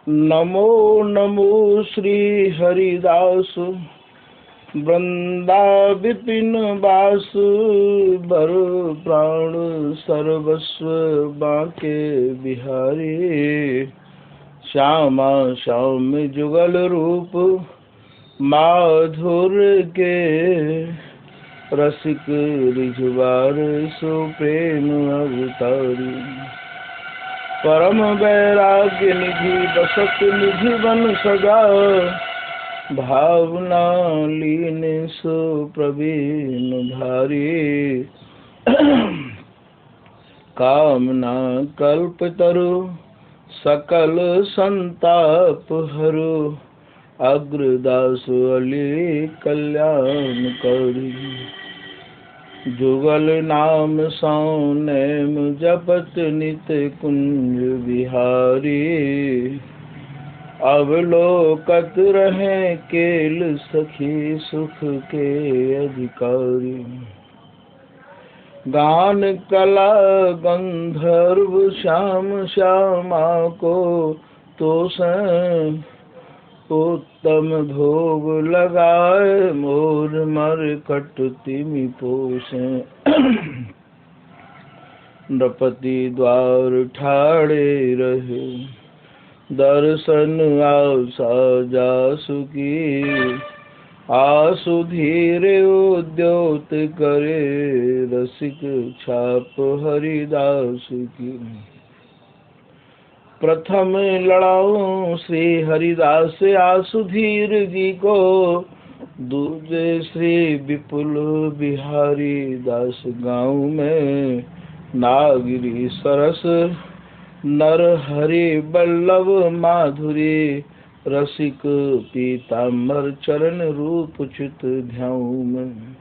नमो नमो श्री हरिदास वृंदा विपिन बास बर प्राण सर्वस्व बांके बिहारी। श्यामा श्याम जुगल रूप माधुर के रसिक रिझवार सो प्रेम अवतारी। परम वैराग्य निधि बसत निधि बन सगा भावना लीन सो प्रवीण धारी। कामना कल्प तरु सकल संताप हरु अग्रदास अली कल्याण करी। जुगल नाम सौनेम जपत नित कुंज बिहारी। अवलोकत रहे केल सखी सुख के अधिकारी। गान कला गंधर्व श्याम श्यामा को तो उत्तम भोग लगाए मोर मर कट तिमि पोसे। नृपति द्वार ठाड़े रहे दर्शन आशा जासु की। आसु धीरे उद्योत करे रसिक छाप हरिदास की। प्रथम लड़ाऊं श्री हरिदास आसुधीर जी को। दूजे श्री विपुल बिहारी दास गाँव में। नागिरी सरस नर हरि बल्लभ माधुरी। रसिक पीताम्बर चरण रूप चित ध्याऊ में।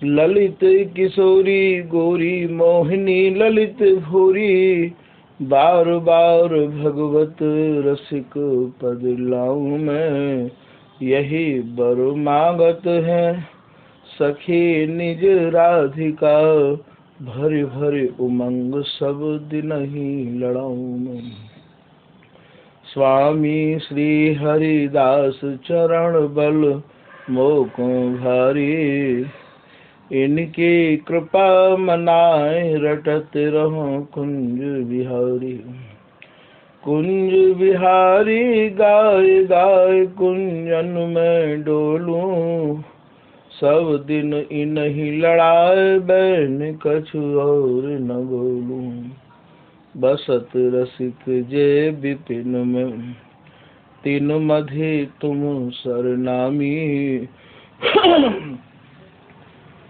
ललित किशोरी गोरी मोहिनी ललित भूरी। बार बार भगवत रसिक पद लाऊं मैं। यही बर मांगत है सखी निज राधिका। भरि भरि उमंग सब दिन ही लड़ाऊं मैं। स्वामी श्री हरिदास चरण बल मोको भारी। इनकी कृपा मनाए रटत रहो कुंज बिहारी। कुंज बिहारी गाय गाय कुंजन में डोलूं। सब दिन इन्हीं लड़ाए बैन कछु और न बोलूं। बसत रसिक जे विपिन में तीन मधि तुम सरनामी।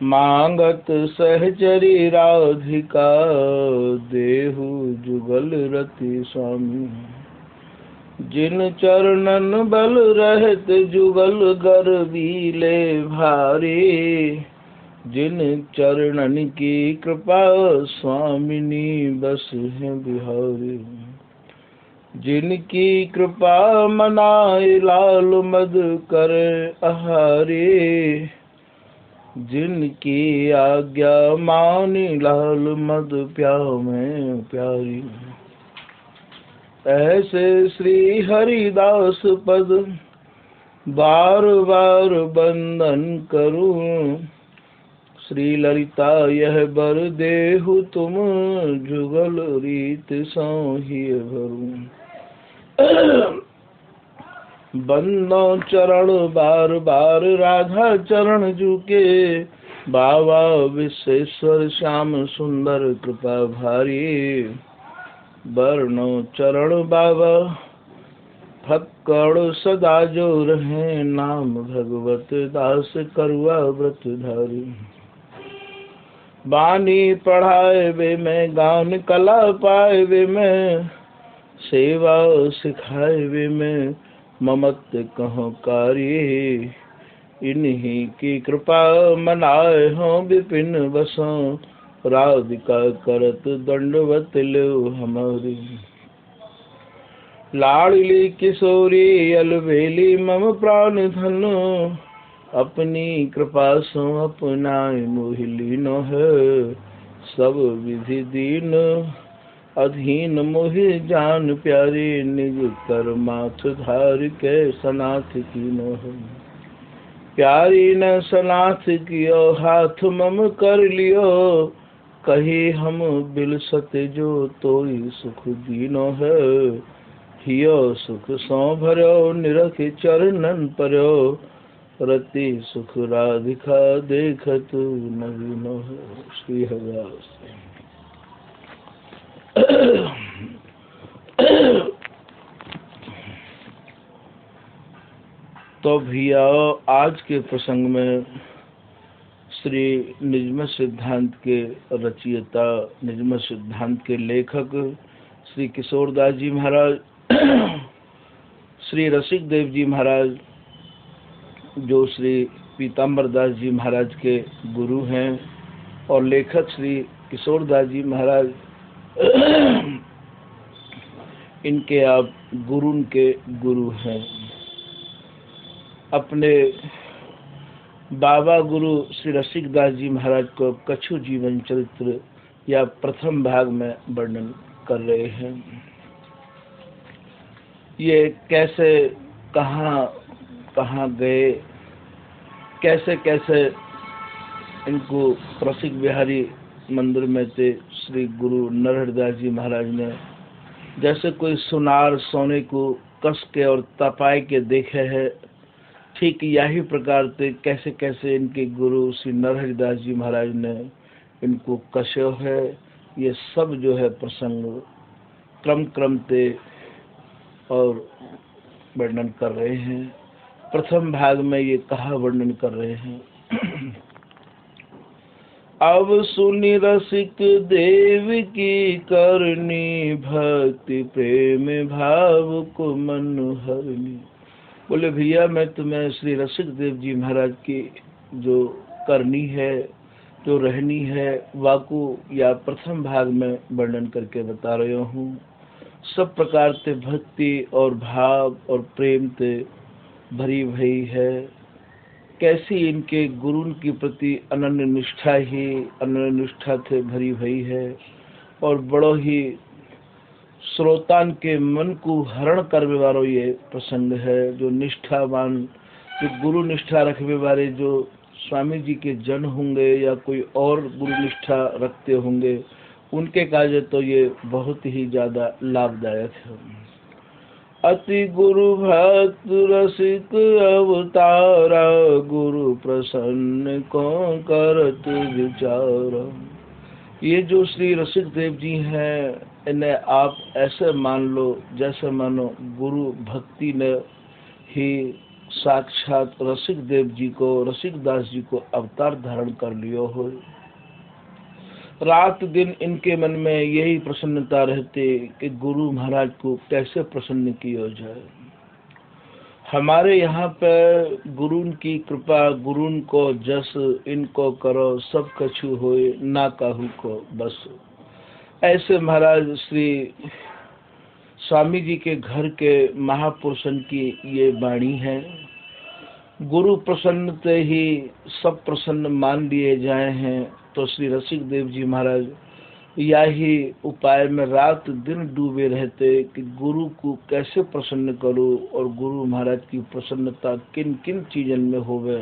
मांगत सहचरी राधिका देहु जुगल रति स्वामी। जिन चरणन बल रहत जुगल गर्वीले भारी। जिन चरणन की कृपा स्वामिनी बस है बिहारी। जिनकी कृपा मनाए लाल मद करे आहारी। जिनकी आज्ञा मानी लाल मद प्याव में प्यारी। ऐसे श्री हरिदास पद बार बार बंदन करूं। श्री ललिता यह बर देहु तुम जुगल रीत सोहि भरूं। बंदो चरण बार बार राधा चरण झुके। बाबा विश्वेश्वर श्याम सुंदर कृपा भारी। बरनो चरण बाबा फक्कड़ सदा जो रहे। नाम भगवत दास करुआ व्रत धारी। बानी पढ़ाए वे में गान कला पाए वे में। सेवा सिखाए वे में ममत कहो कारी। इन्हीं की कृपा मनाए हो विपिन बसों। राधिका करत दंडवत लो हमारी। लाडली किशोरी अलबेली मम प्राण धनु। अपनी कृपा सो अपनाए मोहिलीन है। सब विधि दीन अधीन मोहि जान प्यारे, निज कर माथ धार के सनाथ कीन है। प्यारी न सनाथ कियो हाथ मम कर लियो, कही हम बिलसत जो तोई सुख दीनो है। हियो सुख सौ भरो निरख चरणन पर्यो, रति सुख राधिका देखत नवीनो है। श्री हरिदास। तो भैया आज के प्रसंग में श्री निजमत सिद्धांत के रचयिता, निजमत सिद्धांत के लेखक श्री किशोरदास जी महाराज, श्री रसिक देव जी महाराज, जो श्री पीताम्बर दास जी महाराज के गुरु हैं, और लेखक श्री किशोरदास जी महाराज, इनके आप गुरु के गुरु हैं। अपने बाबा गुरु श्री रसिक दास जी महाराज को कछु जीवन चरित्र या प्रथम भाग में वर्णन कर रहे हैं। ये कैसे कहाँ गए, कैसे कैसे इनको रसिक बिहारी मंदिर में थे श्री गुरु नरहरिदास जी महाराज ने, जैसे कोई सुनार सोने को कस के और तपाए के देखे है, ठीक यही प्रकार से कैसे कैसे इनके गुरु श्री नरहरिदास जी महाराज ने इनको कशो है। ये सब जो है प्रसंग क्रम से और वर्णन कर रहे हैं। प्रथम भाग में ये कहा वर्णन कर रहे हैं। अब सुनि रसिक देव की करनी, भक्ति प्रेम भाव को मन हरनी। बोले भैया मैं तुम्हें श्री रसिक देव जी महाराज की जो करनी है, जो रहनी है, वाकु या प्रथम भाग में वर्णन करके बता रहे हूँ। सब प्रकार से भक्ति और भाव और प्रेम से भरी भई है। कैसी इनके गुरु की प्रति अनन्य निष्ठा से भरी भई है, और बड़ो ही श्रोतान के मन को हरण करने वालों ये प्रसंग है। जो निष्ठावान, जो गुरु निष्ठा रखने वाले, जो स्वामी जी के जन होंगे या कोई और गुरु निष्ठा रखते होंगे, उनके कार्य तो ये बहुत ही ज्यादा लाभदायक है। अति गुरु भक्त रसिक अवतारा, गुरु प्रसन्न को करत विचारा। ये जो श्री रसिक देव जी हैं, इन्हें आप ऐसे मान लो जैसे मानो गुरु भक्ति ने ही साक्षात रसिक देव जी को, रसिक दास जी को अवतार धारण कर लियो हो। रात दिन इनके मन में यही प्रसन्नता रहती कि गुरु महाराज को कैसे प्रसन्न किया जाए। हमारे यहाँ पे गुरु की कृपा, गुरु को जस, इनको करो सब कछु होए, ना कहू को बस। ऐसे महाराज श्री स्वामी जी के घर के महापुरुषन की ये वाणी है। गुरु प्रसन्न से ही सब प्रसन्न मान लिए जाए हैं। तो श्री रसिक देव जी महाराज यही उपाय में रात दिन डूबे रहते कि गुरु को कैसे प्रसन्न करूं, और गुरु महाराज की प्रसन्नता किन किन चीजन में होवे।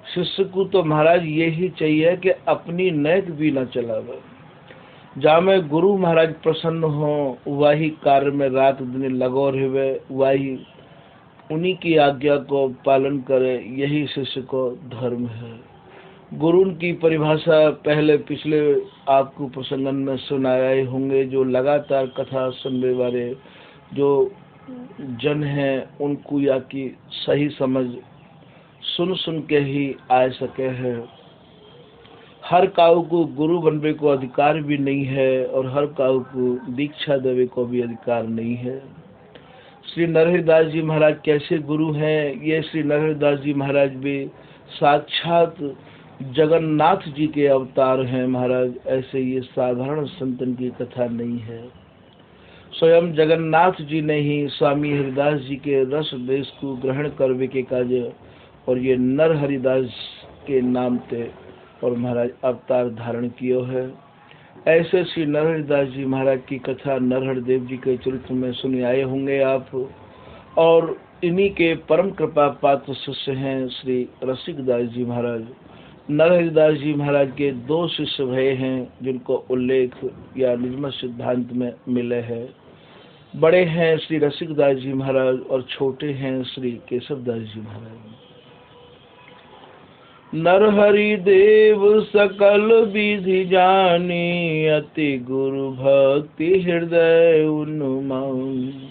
शिष्य को तो महाराज यही चाहिए कि अपनी नैक भी न चलावे। जहाँ में गुरु महाराज प्रसन्न हो, वही कार्य में रात दिन लगो रहे, वही उन्हीं की आज्ञा को पालन करे, यही शिष्य को धर्म है। गुरु की परिभाषा पहले पिछले आपको प्रसंगन में सुनाए होंगे। जो लगातार कथा सुनने वाले जो जन हैं, उनको या की सही समझ सुन के ही आ सके हैं। हर काऊ को गुरु बनने को अधिकार भी नहीं है, और हर काऊ को दीक्षा देवे को भी अधिकार नहीं है। श्री नरहरिदास जी महाराज कैसे गुरु हैं? ये श्री नरहरिदास जी महाराज भी साक्षात जगन्नाथ जी के अवतार हैं महाराज। ऐसे ये साधारण संतन की कथा नहीं है। स्वयं जगन्नाथ जी ने ही स्वामी हरिदास जी के रस देश को ग्रहण करने के कार्य और ये नर हरिदास के नाम थे और महाराज अवतार धारण कियो है। ऐसे श्री नरहरिदास जी महाराज की कथा नरहर देव जी के चरित्र में सुने आए होंगे आप, और इन्हीं के परम कृपा पात्र शिष्य हैं श्री रसिकदास जी महाराज। नरहरिदास जी महाराज के 2 शिष्य भय हैं जिनको उल्लेख या निर्मल सिद्धांत में मिले हैं। बड़े हैं श्री रसिकदास जी महाराज और छोटे हैं श्री केशवदास जी महाराज। नरहरि देव सकल विधि जानी, अति गुरु भक्ति हृदय उन्मानी।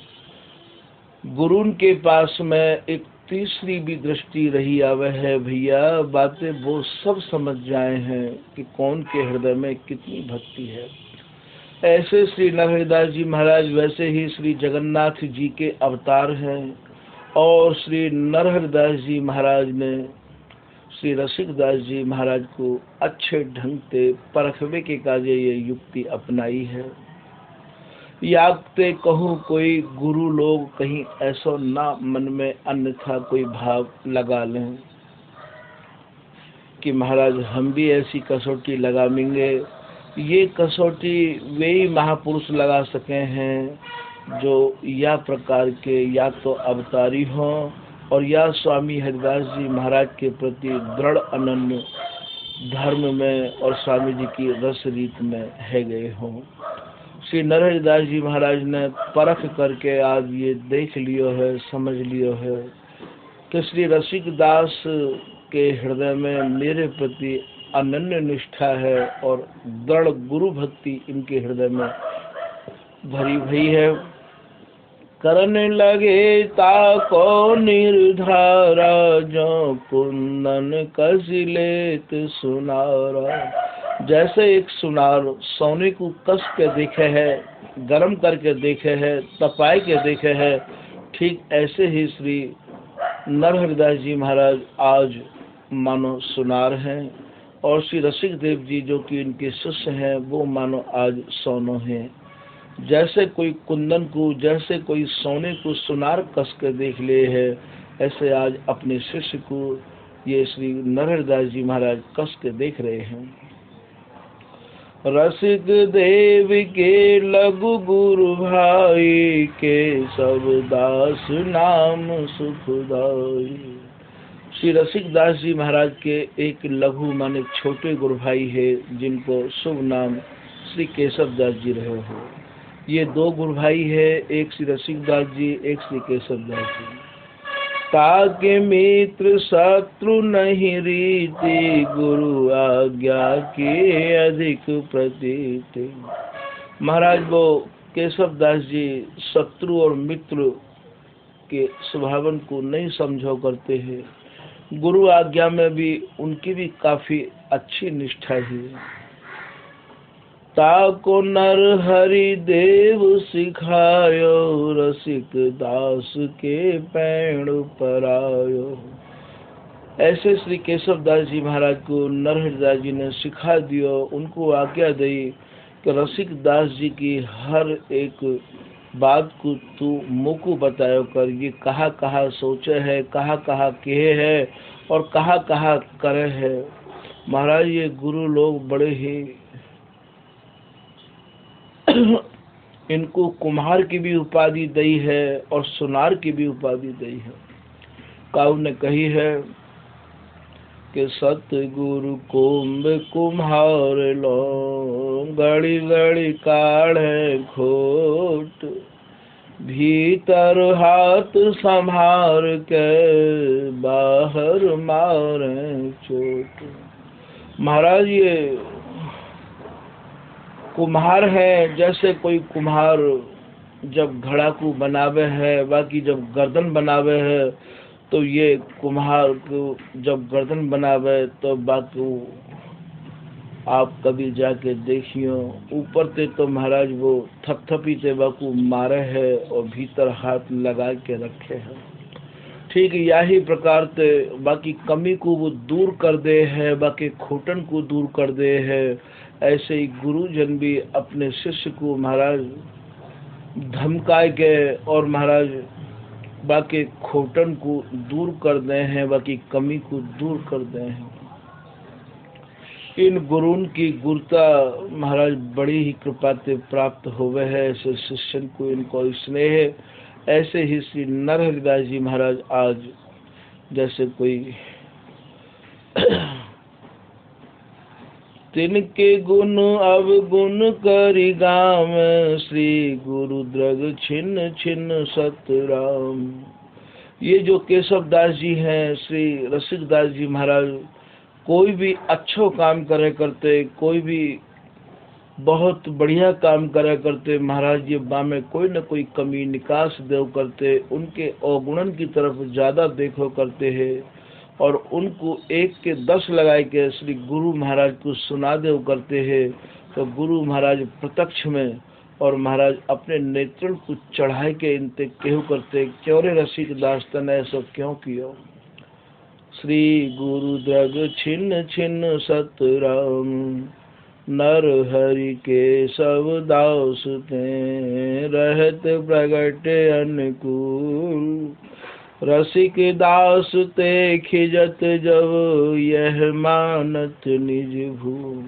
गुरु के पास में एक तीसरी भी दृष्टि रही आवे है भैया, बातें वो सब समझ जाए हैं कि कौन के हृदय में कितनी भक्ति है। ऐसे श्री नरहरिदास जी महाराज वैसे ही श्री जगन्नाथ जी के अवतार हैं, और श्री नरहरिदास जी महाराज ने श्री रसिकदास जी महाराज को अच्छे ढंग से परखवे के काजे ये युक्ति अपनाई है। यागते कहूँ कोई गुरु लोग कहीं ऐसा ना मन में अन्यथा कोई भाव लगा लें कि महाराज हम भी ऐसी कसौटी लगाएंगे। ये कसौटी वे ही महापुरुष लगा सके हैं जो या प्रकार के या तो अवतारी हों और या स्वामी हरिदास जी महाराज के प्रति दृढ़ अनन्य धर्म में और स्वामी जी की रस रीत में है गए हों। श्री नरहरिदास जी महाराज ने परख करके आज ये देख लियो है, समझ लियो है कि श्री रसिकदास के हृदय में मेरे प्रति अनन्य निष्ठा है और दृढ़ गुरु भक्ति इनके हृदय में भरी हुई है। करने लगे ताको निर्धारा, जो कुंदन कस लेत सुनारा। जैसे एक सुनार सोने को कस के देखे है, गरम करके देखे है, तपाए के देखे है, ठीक ऐसे ही श्री नरहरिदास जी महाराज आज मानो सुनार हैं, और श्री रसिक देव जी जो कि इनके शिष्य हैं वो मानो आज सोनो हैं। जैसे कोई कुंदन को, जैसे कोई सोने को सुनार कस के देख ले है, ऐसे आज अपने शिष्य को ये श्री नरहरिदास जी महाराज कस के देख रहे हैं। रसिक देव के लघु गुरु भाई, के सब दास नाम सुखदाई। श्री रसिकदास जी महाराज के एक लघु माने छोटे गुरु भाई है जिनको शुभ नाम श्री केशवदास जी रहे हो। ये 2 गुरु भाई है, एक श्री रसिकदास जी, एक श्री केशवदास जी। ताके मित्र शत्रु नहीं रीति, गुरु आज्ञा के अधिक प्रतीति। महाराज वो केशवदास जी शत्रु और मित्र के स्वभावन को नहीं समझो करते हैं। गुरु आज्ञा में भी उनकी भी काफी अच्छी निष्ठा है। ताको नरहरि देव सिखायो, रसिक दास के पैण परायो। ऐसे श्री केशवदास जी महाराज को नरहरिदास जी ने सिखा दियो, उनको आज्ञा दी कि रसिक दास जी की हर एक बात को तू मुको बतायो कर। ये कहाँ कहाँ सोचे है, कहाँ कहाँ कहे है और कहाँ कहाँ करे है। महाराज ये गुरु लोग बड़े ही इनको कुम्हार की भी उपाधि दी है और सुनार की भी उपाधि दी है। काऊ ने कही है कि सतगुरु कुंभ कुम्हार लो, गड़ी गड़ी काढ़े खोट, भीतर हाथ संभार के बाहर मारे चोट। महाराज ये कुम्हार है, जैसे कोई कुम्हार जब घड़ा को बनावे है, बाकी जब गर्दन बनावे है, तो ये कुम्हार को जब गर्दन बनावे तो बाकी आप कभी जाके देखियो, ऊपर से तो महाराज वो थपथपी से बाकू मारे है और भीतर हाथ लगा के रखे है। ठीक यही प्रकार से बाकी कमी को वो दूर कर दे है, बाकी खोटन को दूर कर दे है। ऐसे ही गुरुजन भी अपने शिष्य को महाराज धमकाए के और महाराज बाकी खोटन को दूर कर दे हैं, बाकी कमी को दूर कर दे हैं। इन गुरुन की गुरुता महाराज बड़ी ही कृपा से प्राप्त होवे है। ऐसे शिष्यन को इनको स्नेह। ऐसे ही श्री नरहरिदास जी महाराज आज जैसे कोई तिनके गुण अवगुण करि गाम, श्री गुरु द्रग छिन्न छिन्न सतराम। ये जो केशव दास जी हैं, श्री रसिक दास जी महाराज कोई भी अच्छो काम करे करते, कोई भी बहुत बढ़िया काम करे करते, महाराज ये बा में कोई न कोई कमी निकास देव करते, उनके अवगुणन की तरफ ज्यादा देखो करते हैं और उनको 1 के 10 लगाए के श्री गुरु महाराज को सुना देव करते हैं। तो गुरु महाराज प्रत्यक्ष में और महाराज अपने नेत्र को चढ़ाए के इनते केहू करते, क्यों रे रसिक दास तने ऐसा क्यों कियो। श्री गुरु द्रग छिन्न छिन्न सतराम, नर हरि के सब दास ते, रहत प्रगट अनुकूल, रसिक दास ते खिजत जब, यह मानत निज भूल।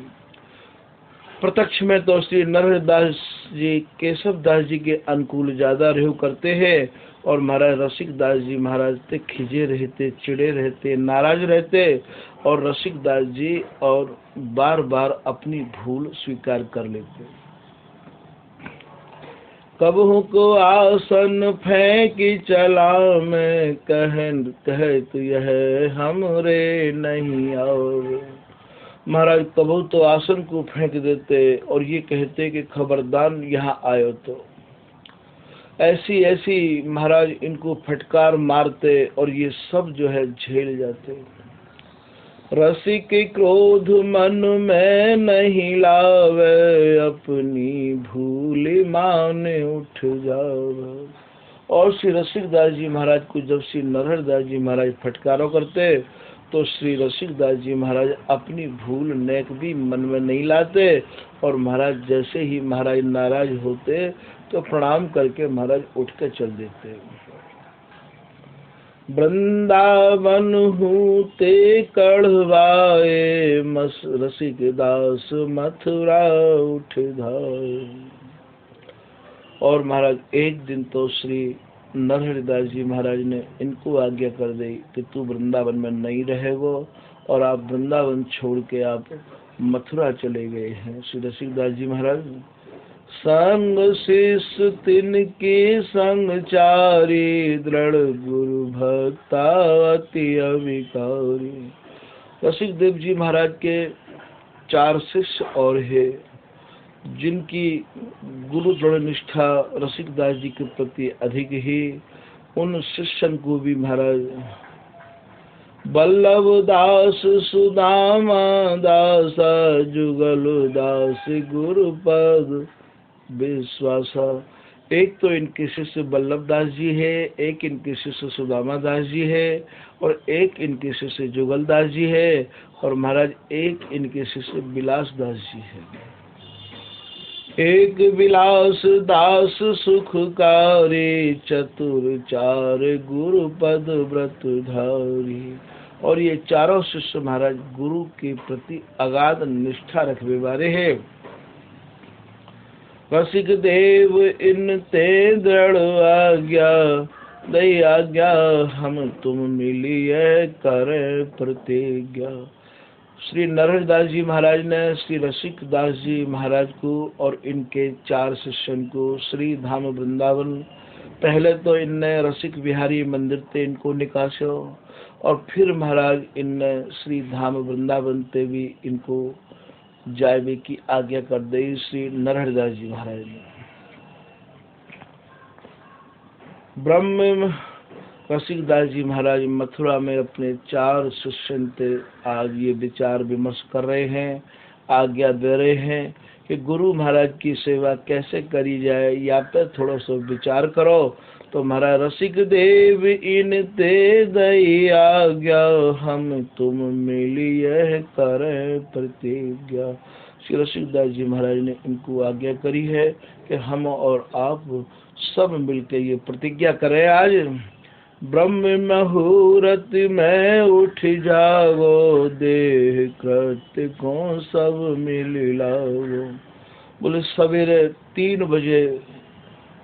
प्रत्यक्ष में तो श्री नरहरिदास जी केशव दास जी के अनुकूल ज्यादा रहू करते हैं और महाराज रसिक दास जी महाराज ते खिजे रहते, चिड़े रहते, नाराज रहते और रसिक दास जी और बार बार अपनी भूल स्वीकार कर लेते। कबहू को आसन फेंक चला मैं, कहे तो यह हमरे नहीं और। महाराज कबहू तो आसन को फेंक देते और ये कहते कि खबरदार यहाँ आयो। तो ऐसी ऐसी महाराज इनको फटकार मारते और ये सब जो है झेल जाते। रसिक क्रोध मन में नहीं लावे, अपनी भूल मान उठ जावे। और श्री रसिक दास जी महाराज को जब श्री नरहरिदास जी महाराज फटकारो करते तो श्री रसिक दास जी महाराज अपनी भूल नेक भी मन में नहीं लाते और महाराज जैसे ही महाराज नाराज होते तो प्रणाम करके महाराज उठ के चल देते। वृंदावन हूते कढ़वाए, रसिक दास मथुरा उठ धाए। और महाराज एक दिन तो श्री नरहरिदास जी महाराज ने इनको आज्ञा कर दी कि तू वृंदावन में नहीं रहेगो और आप वृंदावन छोड़ के आप मथुरा चले गए हैं। श्री रसिकदास जी महाराज संग शिष्य तिनके संग चारी, दृढ़ गुरु भक्ता अति अविकारी। रसिक देव जी महाराज के 4 शिष्य और है जिनकी गुरु दृढ़ निष्ठा रसिकदास जी के प्रति अधिक ही। उन शिष्यन को भी महाराज बल्लभ दास, सुदामा दास, जुगल दास, गुरुपद विश्वासा। एक तो इनके शिष्य बल्लभ दास जी है, एक इनके शिष्य सुदामा दास जी है और एक इनके शिष्य जुगल दास जी है और महाराज एक इनके शिष्य विलास दास जी है। एक विलास दास सुखकारी, चतुर 4 गुरुपद व्रत धारी। और ये चारों शिष्य महाराज गुरु के प्रति अगाध निष्ठा रखने वाले हैं। रसिक देव इन ते दृढ़ आज्ञा, दई आज्ञा हम तुम मिलिए करे प्रतिज्ञा। श्री नरहरिदास जी महाराज ने श्री रसिक दास जी महाराज को और इनके 4 शिष्यन को श्री धाम वृंदावन, पहले तो इनने रसिक बिहारी मंदिर ते इनको निकासो और फिर महाराज इनने श्री धाम वृंदावन ते भी इनको जायवे की आज्ञा कर दी श्री नरहरिदास जी महाराज ने। ब्रह्म रसिकदास जी महाराज मथुरा में अपने 4 शिष्यन थे आज ये विचार विमर्श कर रहे हैं, आज्ञा दे रहे हैं कि गुरु महाराज की सेवा कैसे करी जाए, या पे थोड़ा सा विचार करो। तो महाराज रसिक देव इन ते दई आज्ञा, हम तुम मिलिए करे प्रतिज्ञा। श्री रसिकदास जी महाराज ने इनको आज्ञा करी है कि हम और आप सब मिलकर ये प्रतिज्ञा करें आज ब्रह्म मुहूर्त में उठ जागो, देह कृत्य को सब मिल लाओ। बोले सवेरे 3 बजे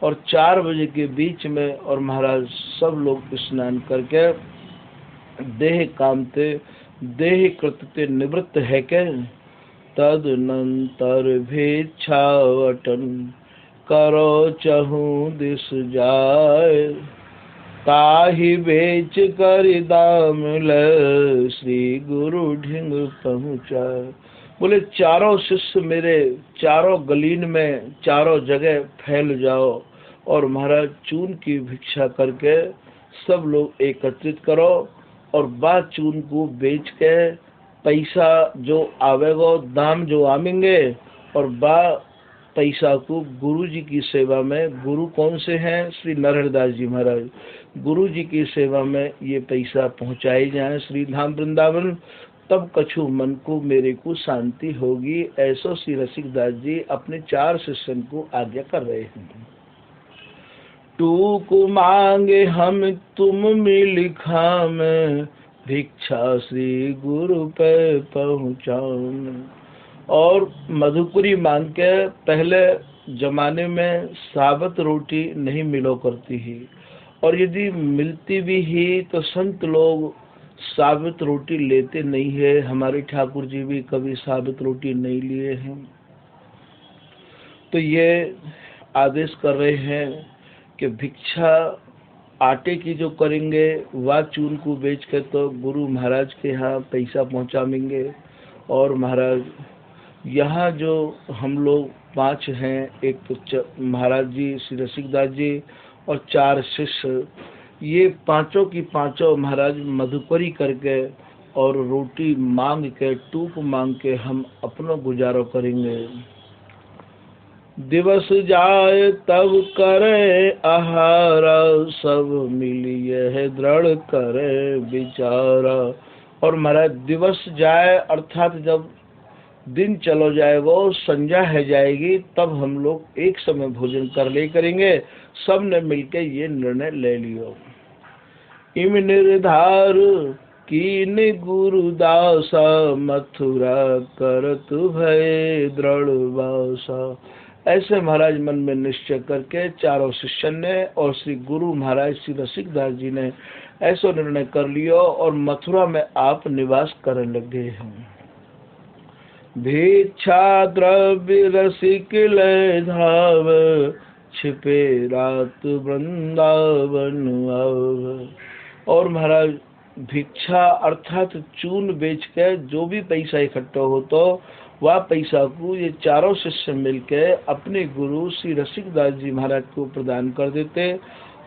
और 4 बजे के बीच में, और महाराज सब लोग स्नान करके देह कामते देह कृत्य निवृत्त है के, तदनंतर भिक्षावटन करो चहु दिस जाय, ताहि बेच कर दाम ले, श्री गुरु ढिंग पहुँचाए। बोले चारों शिष्य मेरे चारों गलीन में चारों जगह फैल जाओ, और महाराज चून की भिक्षा करके सब लोग एकत्रित करो, और बाद चून को बेच के पैसा जो आवेगो, दाम जो आमेंगे, और बा पैसा को गुरु जी की सेवा में, गुरु कौन से हैं? श्री नरहरिदास जी महाराज, गुरु जी की सेवा में ये पैसा पहुंचाए जाए श्री धाम वृंदावन, तब कछु मन को मेरे को शांति होगी। ऐसो श्री रसिकदास जी अपने 4 शिष्यों को आज्ञा कर रहे हैं। टूक मांगे हम तुम मिल खाम, भिक्षा श्री गुरु पे पहुँचाऊं। और मधुपुरी मांग के, पहले जमाने में साबुत रोटी नहीं मिलो करती ही, और यदि मिलती भी ही तो संत लोग साबुत रोटी लेते नहीं है। हमारे ठाकुर जी भी कभी साबुत रोटी नहीं लिए हैं। तो ये आदेश कर रहे हैं कि भिक्षा आटे की जो करेंगे, वह चून को बेच कर तो गुरु महाराज के यहाँ पैसा पहुँचाएंगे। और महाराज यहाँ जो हम लोग 5 हैं, एक तो महाराज जी श्री रसिकदास जी और 4 शिष्य, ये पांचों की पांचों महाराज मधुकरी करके और रोटी मांग के, टूक मांग के हम अपना गुजारा करेंगे। दिवस जाए तब करे आहारा, सब मिलिए है दृढ़ करे विचारा। और महाराज दिवस जाए अर्थात जब दिन चलो जाएगा, संध्या है जाएगी, तब हम लोग एक समय भोजन कर ले करेंगे। सब ने मिलकर ये निर्णय ले लियो। इम निर्धार कीन गुरुदासा, मथुरा करत भय दृढ़ वासा। ऐसे महाराज मन में निश्चय करके चारों शिष्य ने और श्री गुरु महाराज श्री रसिकदास जी ने ऐसा निर्णय कर लियो, और मथुरा में आप निवास करने लगे हैं। भिक्षा द्रव्य रसिक ले धाव, छिपे रात वृंदावन आव। और महाराज भिक्षा अर्थात चून बेच के जो भी पैसा इकट्ठा हो, तो वह पैसा को ये चारों शिष्य मिलके अपने गुरु श्री रसिकदास जी महाराज को प्रदान कर देते।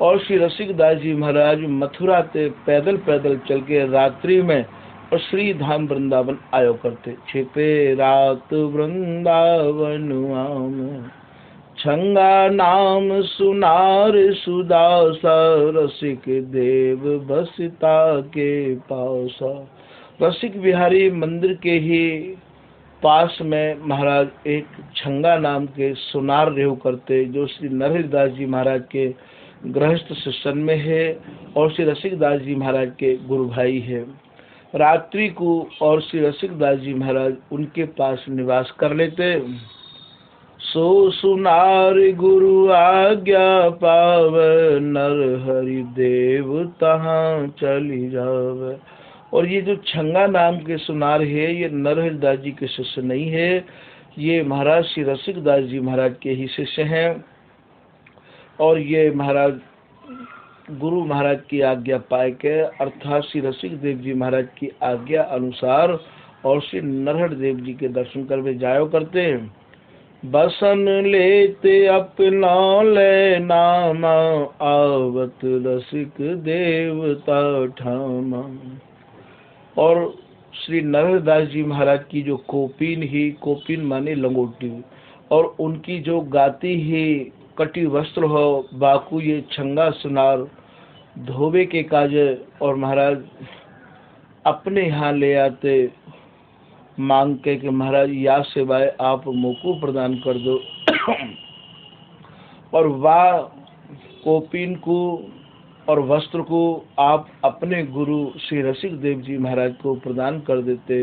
और श्री रसिकदास जी महाराज मथुरा से पैदल पैदल चल के रात्रि में और श्री धाम वृंदावन आयो करते। छिपे रात वृंदावन आम, छंगा नाम सुनार सुदासा, रसिक देव बसिता के पासा। रसिक बिहारी मंदिर के ही पास में महाराज एक छंगा नाम के सुनार रेहू करते, जो श्री नरहरिदास जी महाराज के गृहस्थ शिष्य में है और श्री रसिकदास जी महाराज के गुरु भाई है। रात्रि को और श्री रसिकदास जी महाराज उनके पास निवास कर लेते। सो सुनार गुरु आज्ञा पाव, नर हरि देव तहाँ चली जावे। और ये जो छंगा नाम के सुनार है, ये नरहरिदास जी के शिष्य नहीं है, ये महाराज श्री रसिकदास जी महाराज के ही शिष्य हैं। और ये महाराज गुरु महाराज की आज्ञा पाए के, अर्थात श्री रसिक देव जी महाराज की आज्ञा अनुसार और श्री नरहर देव जी के दर्शन करके जायो करते। बसन लेते अपना ले नामा, आवत रसिक देवता ठामा। और श्री नरहरदास जी महाराज की जो कोपिन ही, कोपिन माने लंगोटी, और उनकी जो गाती ही कटी वस्त्र हो, बाकू ये छंगा सुनार धोबे के काजे, और महाराज अपने यहाँ ले आते मांग के कि महाराज या सेवाए आप मोको प्रदान कर दो। और वाह कोपिन को और वस्त्र को आप अपने गुरु श्री रसिक देव जी महाराज को प्रदान कर देते।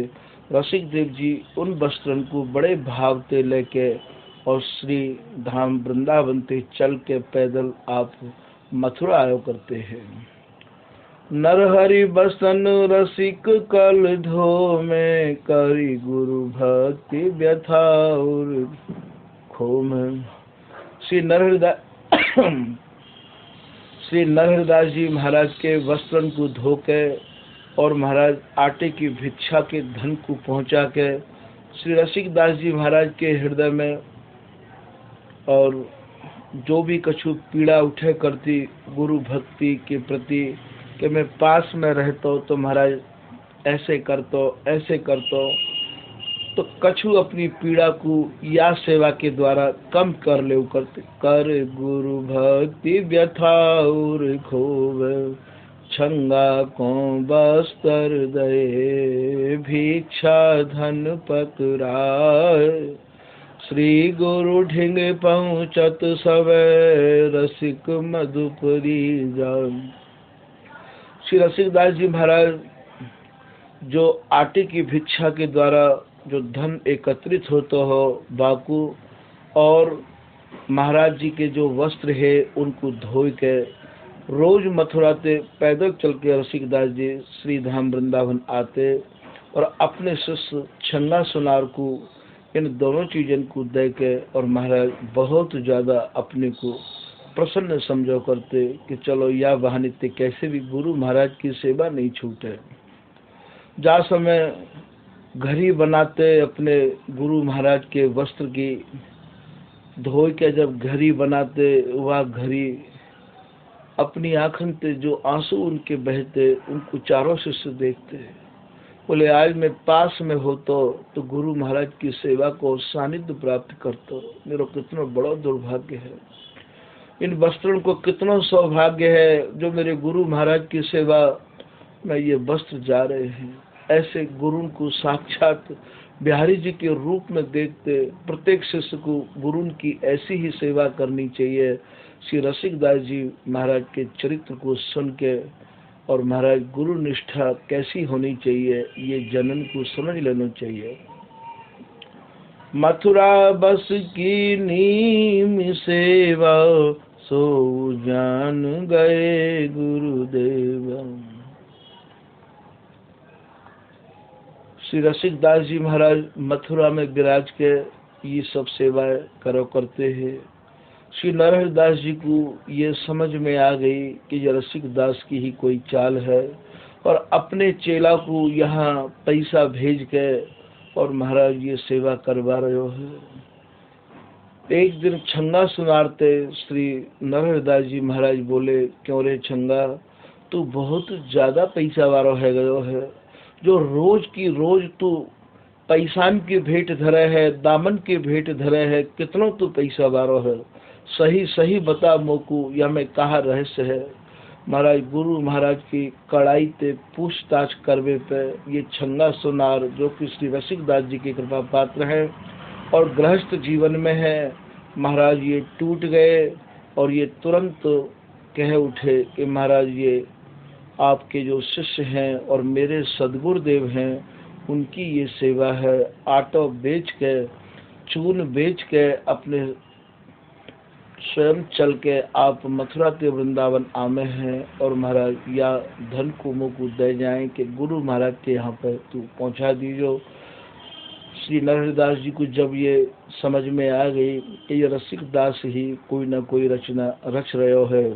रसिक देव जी उन वस्त्रों को बड़े भाव से लेके और श्री धाम वृंदावन से चल के पैदल आप मथुरा आयो करते हैं। नरहरि बसन रसिक कल धो में, करी गुरु भक्ति व्यथा और खोम। श्री नरहरिदास जी महाराज के वस्त्रन को धो के और महाराज आटे की भिक्षा के धन को पहुंचा के श्री रसिकदास जी महाराज के हृदय में और जो भी कछु पीड़ा उठे करती गुरु भक्ति के प्रति कि मैं पास में रहता तो महाराज ऐसे करतो तो कछु अपनी पीड़ा को या सेवा के द्वारा कम कर ले करते। कर गुरु भक्ति व्यथा और खोव, छंगा को बस्तर दे, भिक्षा धन पकड़ाए। श्री गुरु ढिंग पहुँचत सवे, रसिक मधुपुरी जान। श्री रसिकदास जी महाराज जो आटे की भिक्षा के द्वारा जो धन एकत्रित होता हो बाकू, और महाराज जी के जो वस्त्र है उनको धोई के रोज मथुरा से पैदल चल के रसिकदास जी श्री धाम वृंदावन आते और अपने शिष्य छंगा सुनार को इन दोनों चीज़ों को दे के और महाराज बहुत ज़्यादा अपने को प्रसन्न समझो करते कि चलो या बहाने ते कैसे भी गुरु महाराज की सेवा नहीं छूटे। जा समय घड़ी बनाते अपने गुरु महाराज के वस्त्र की धोई के जब घड़ी बनाते, वह घड़ी अपनी आँखों से जो आंसू उनके बहते उनको चारों शिष्य देखते, बोले आज मैं पास में हो तो गुरु महाराज की सेवा को सानिध्य प्राप्त करता। मेरा कितना बड़ा दुर्भाग्य है, इन वस्त्रों को कितना सौभाग्य है जो मेरे गुरु महाराज की सेवा में ये वस्त्र जा रहे हैं। ऐसे गुरु को साक्षात बिहारी जी के रूप में देखते प्रत्येक शिष्य को गुरु की ऐसी ही सेवा करनी चाहिए। श्री रसिकदास जी महाराज के चरित्र को सुन के और महाराज गुरु निष्ठा कैसी होनी चाहिए ये जनन को समझ लेना चाहिए। मथुरा बस की नीम सेवा, सो जान गए गुरुदेव। श्री रसिकदास जी महाराज मथुरा में विराज के ये सब सेवाएं करो करते हैं। श्री नरहरिदास जी को ये समझ में आ गई कि ये रसिकदास की ही कोई चाल है और अपने चेला को यहाँ पैसा भेज के और महाराज ये सेवा करवा रहे हो है। एक दिन छंगा सुनारते श्री नरहरिदास जी महाराज बोले, क्यों रे छंगा, तू बहुत ज़्यादा पैसा वारो है गयो है, जो रोज की रोज तू पैसान की भेंट धरे है, दामन की भेंट धरे है, कितनों तू पैसा वारो है, सही सही बता मोकू या मैं कहा रहस्य है। महाराज गुरु महाराज की कड़ाई ते पूछताछ करवे पे ये छंगा सुनार जो कि श्री रसिकदास जी की कृपा पात्र है और गृहस्थ जीवन में है, महाराज ये टूट गए और ये तुरंत कह उठे कि महाराज ये आपके जो शिष्य हैं और मेरे सदगुरुदेव हैं उनकी ये सेवा है। आटा बेच के चून बेच के अपने स्वयं चल के आप मथुरा के वृंदावन आमे हैं और महाराज या धन को मुझको दे जाएं कि गुरु महाराज के यहाँ पर तू पहुँचा दीजो। श्री नरहरिदास जी को जब ये समझ में आ गई कि ये रसिकदास ही कोई न कोई रचना रच रहे है।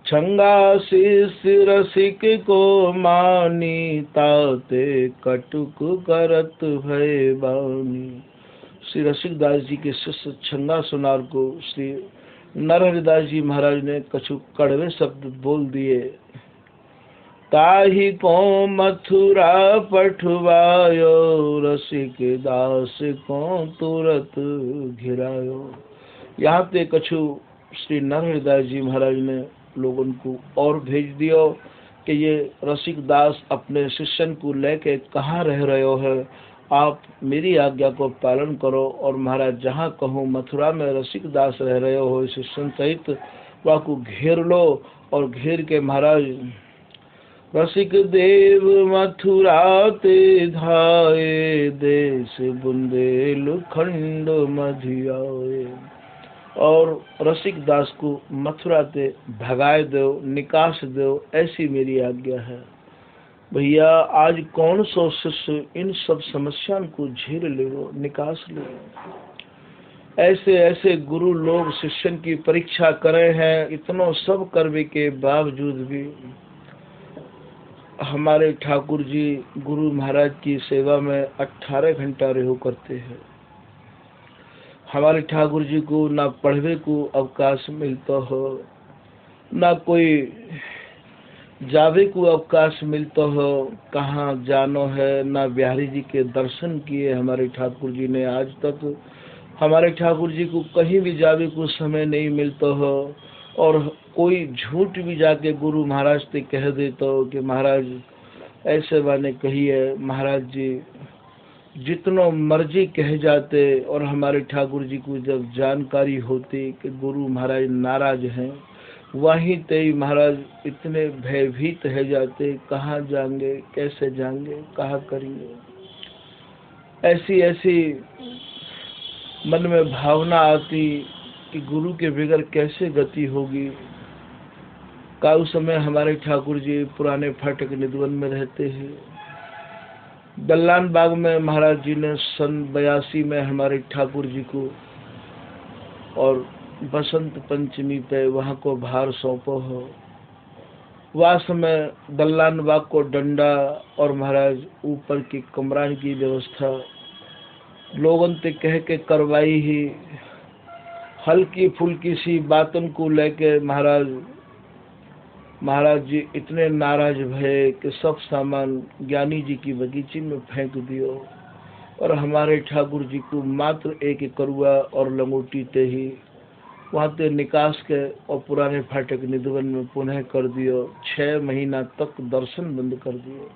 छंगा शिष्य रसिक को मानी, ताते कटुक करत भय बानी। श्री रसिकदास जी के शिष्य छंगा सुनार को श्री नरहरिदास जी महाराज ने कछु कड़वे शब्द बोल दिए। ताही को मथुरा पठवायो, रसिक दास को तुरत घिरायो। यहाँ पे कछु श्री नरहरिदास जी महाराज ने लोगों को और भेज दियो कि ये रसिकदास अपने शिष्यन को लेके कहाँ रह रहे हो है, आप मेरी आज्ञा को पालन करो और महाराज जहाँ कहूँ मथुरा में रसिकदास रह रहे हो शिष्यन सहित वहाँ को घेर लो और घेर के महाराज रसिक देव मथुरा ते धाये, देश बुंदेलखंड मधियाए। और रसिक दास को मथुरा ते भगाए दो, निकास दो, ऐसी मेरी आज्ञा है। भैया आज कौन सो शिष्य इन सब समस्याओं को झेल ले, निकास ले। ऐसे ऐसे गुरु लोग शिष्यन की परीक्षा करे हैं, इतनो सब करने के बावजूद भी हमारे ठाकुर जी गुरु महाराज की सेवा में 18 घंटा रहो करते हैं। हमारे ठाकुर जी को ना पढ़वे को अवकाश मिलता हो, ना कोई जावे को अवकाश मिलता हो, कहाँ जानो है। ना बिहारी जी के दर्शन किए हमारे ठाकुर जी ने आज तक। हमारे ठाकुर जी को कहीं भी जावे को समय नहीं मिलता हो, और कोई झूठ भी जाके गुरु महाराज से कह देता हो कि महाराज ऐसे बाने कही है। महाराज जी जितनो मर्जी कह जाते, और हमारे ठाकुर जी को जब जानकारी होती कि गुरु महाराज नाराज हैं, वहीं ते ही महाराज इतने भयभीत है जाते, कहाँ जाएंगे, कैसे जाएंगे, कहाँ करेंगे। ऐसी ऐसी मन में भावना आती कि गुरु के बगैर कैसे गति होगी। का उस समय हमारे ठाकुर जी पुराने फाटक निधवन में रहते हैं। दल्लान बाग में महाराज जी ने सन 82 में हमारे ठाकुर जी को और बसंत पंचमी पे वहाँ को भार सौंपो हो। वह समय दल्लान बाग को डंडा और महाराज ऊपर की कमरान की व्यवस्था लोगों से कह के करवाई ही। हल्की फुल्की सी बातों को लेके महाराज जी इतने नाराज भये कि सब सामान ज्ञानी जी की बगीचे में फेंक दियो, और हमारे ठाकुर जी को मात्र एक करुआ और लंगोटी ते ही वहाँ ते निकास के और पुराने फाटक निधवन में पुनः कर दियो। 6 महीना तक दर्शन बंद कर दियो।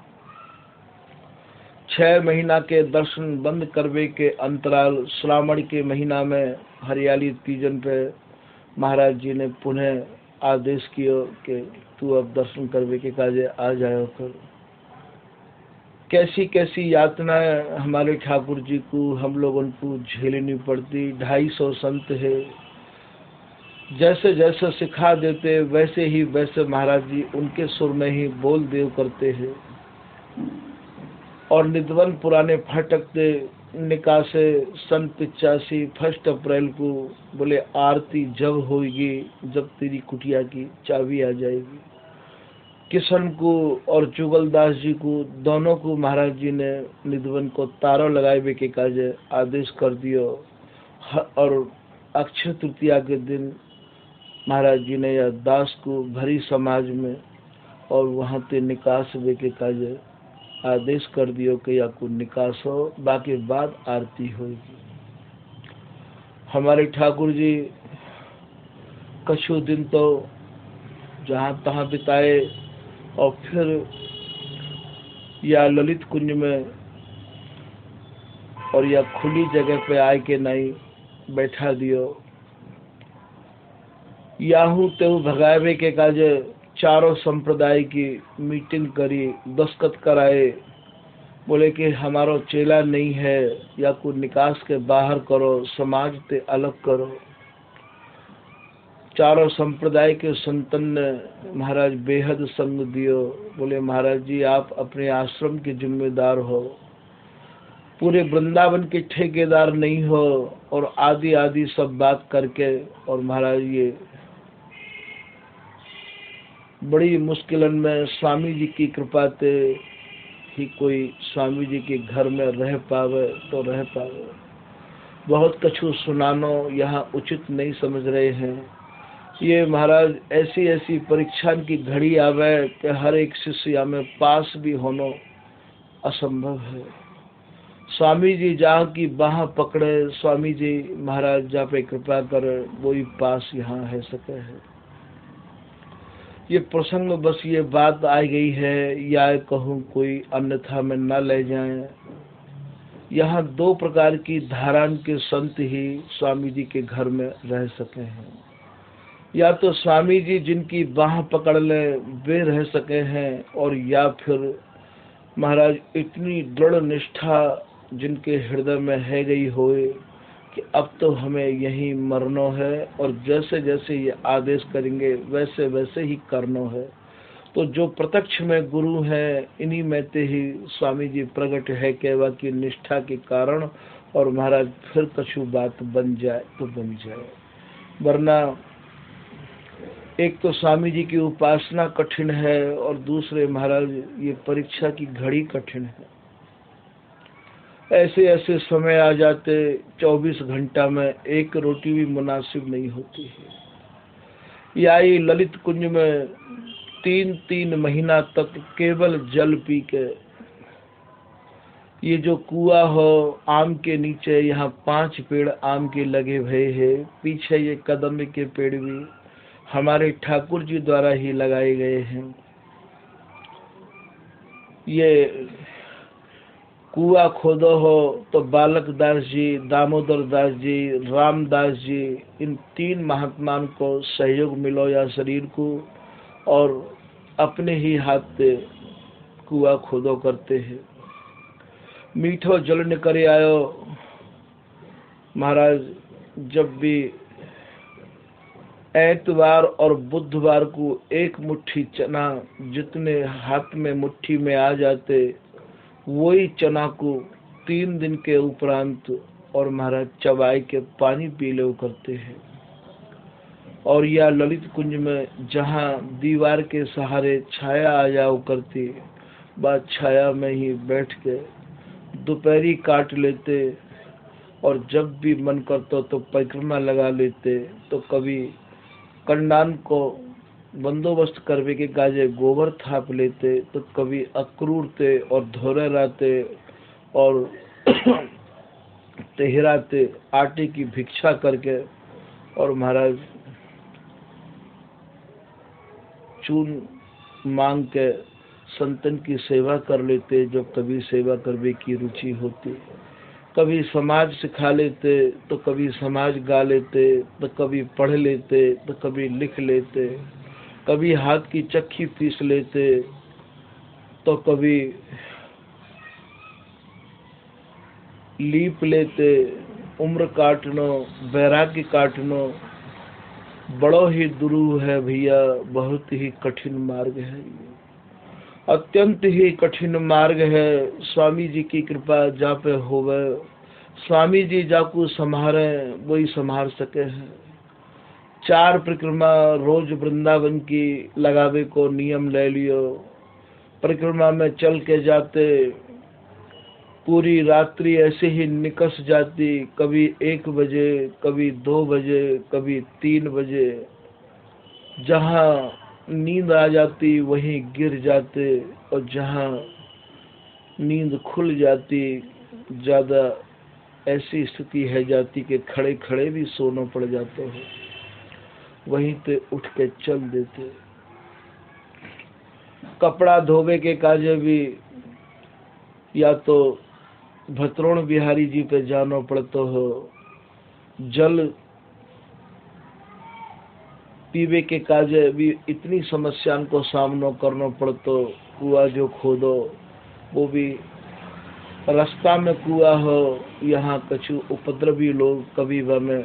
6 महीना के दर्शन बंद करवे के अंतराल श्रावण के महीना में हरियाली तीजन पे महाराज जी ने पुनः आदेश किया कि तू अब दर्शन करवे के काजे आ जायो कर। कैसी कैसी यातनाएं हमारे ठाकुर जी को हम लोगों को झेलनी पड़ती। 250 संत है, जैसे जैसे सिखा देते वैसे ही वैसे महाराज जी उनके सुर में ही बोल देव करते हैं। और निधवन पुराने फाटक से निकासे सन 85 1 अप्रैल को बोले आरती जब होगी जब तेरी कुटिया की चाबी आ जाएगी। किशन को और जुगलदास जी को दोनों को महाराज जी ने निधवन को तारों लगाए के काजे आदेश कर दियो। और अक्षय तृतीया के दिन महाराज जी ने यह दास को भरी समाज में और वहाँ ते निकास वे के काजे आदेश कर दियो कि या को निकास हो, बाकी बाद आरती होगी। हमारे ठाकुर जी कछु दिन तो जहाँ तहाँ बिताए, और फिर या ललित कुंज में और या खुली जगह पे आए के नहीं बैठा दियो। याहू तेहू भगावे के काजे चारों संप्रदाय की मीटिंग करी, दस्तखत कराए, बोले कि हमारो चेला नहीं है, या को निकास के बाहर करो, समाज ते अलग करो। चारों संप्रदाय के संतन ने महाराज बेहद संग दियो। बोले महाराज जी आप अपने आश्रम के जिम्मेदार हो, पूरे वृंदावन के ठेकेदार नहीं हो। और आदि आदि सब बात करके और महाराज ये बड़ी मुश्किलन में स्वामी जी की कृपा से ही कोई स्वामी जी के घर में रह पावे तो रह पावे। बहुत कछु सुनानो यहाँ उचित नहीं समझ रहे हैं। ये महाराज ऐसी ऐसी परीक्षा की घड़ी आवे कि हर एक शिष्य में पास भी होना असंभव है। स्वामी जी जहाँ की बाह पकड़े, स्वामी जी महाराज जहाँ पे कृपा करे, वही पास यहाँ है सके है। ये प्रसंग बस ये बात आ गई है, या कहूँ कोई अन्यथा में न ले जाए। यहाँ 2 प्रकार की धारण के संत ही स्वामी जी के घर में रह सके हैं। या तो स्वामी जी जिनकी बाह पकड़ लें वे रह सके हैं, और या फिर महाराज इतनी दृढ़ निष्ठा जिनके हृदय में है गई होए कि अब तो हमें यहीं मरनो है, और जैसे जैसे ये आदेश करेंगे वैसे वैसे ही करनो है। तो जो प्रत्यक्ष में गुरु है, इन्हीं में ते ही स्वामी जी प्रकट है केवा की निष्ठा के कारण, और महाराज फिर कछु बात बन जाए तो बन जाए, वरना एक तो स्वामी जी की उपासना कठिन है, और दूसरे महाराज ये परीक्षा की घड़ी कठिन है। ऐसे ऐसे समय आ जाते 24 घंटा में एक रोटी भी मुनासिब नहीं होती है। या ये ललित कुंज में 3-3 महीना तक केवल जल पी के, ये जो कुआ हो आम के नीचे, यहाँ 5 पेड़ आम के लगे हुए हैं, पीछे ये कदम के पेड़ भी हमारे ठाकुर जी द्वारा ही लगाए गए हैं। ये कुआ खोदो हो तो बालक दास जी, दामोदर दास जी, रामदास जी, इन 3 महात्माओं को सहयोग मिलो या शरीर को, और अपने ही हाथ से कुआ खोदो करते हैं। मीठो जल निकल आयो महाराज, जब भी एतवार और बुधवार को एक मुट्ठी चना जितने हाथ में मुट्ठी में आ जाते, वही चना को 3 दिन के उपरांत और महाराज चबाई के पानी पी लो करते हैं। और या ललित कुंज में जहाँ दीवार के सहारे छाया आ जाओ करती, बात छाया में ही बैठ के दोपहरी काट लेते, और जब भी मन करता तो परिक्रमा लगा लेते। तो कभी कंडान को बंदोबस्त करवे के गाजे गोबर थाप लेते, तो कभी अक्रूरते और धोरे रहते और तेहराते आटे की भिक्षा करके, और महाराज चून मांग के संतन की सेवा कर लेते, जो कभी सेवा करवे की रुचि होती। कभी समाज सिखा लेते, तो कभी समाज गा लेते, तो कभी पढ़ लेते, तो कभी लिख लेते, कभी हाथ की चक्की पीस लेते, तो कभी लीप लेते। उम्र काटनो, वैराग्य काटनो बड़ो ही दुरूह है भैया, बहुत ही कठिन मार्ग है, अत्यंत ही कठिन मार्ग है। स्वामी जी की कृपा जा पे होवे, स्वामी जी जाकू संभारे वही संभाल सके हैं। 4 परिक्रमा रोज वृंदावन की लगावे को नियम ले लियो। परिक्रमा में चल के जाते, पूरी रात्रि ऐसे ही निकस जाती, कभी 1 बजे, कभी 2 बजे, कभी 3 बजे। जहाँ नींद आ जाती वहीं गिर जाते, और जहाँ नींद खुल जाती ज़्यादा ऐसी स्थिति है जाती कि खड़े खड़े भी सोना पड़ जाता है, वहीं पे उठ के चल देते। कपड़ा धोवे के काजे भी या तो भतरोण बिहारी जी पे जानो पड़ता हो, जल पीवे के काजे भी इतनी समस्याओं को सामना करना पड़तो। कुआ जो खोदो वो भी रास्ता में कुआ हो, यहाँ कछु उपद्रवी लोग कभी वह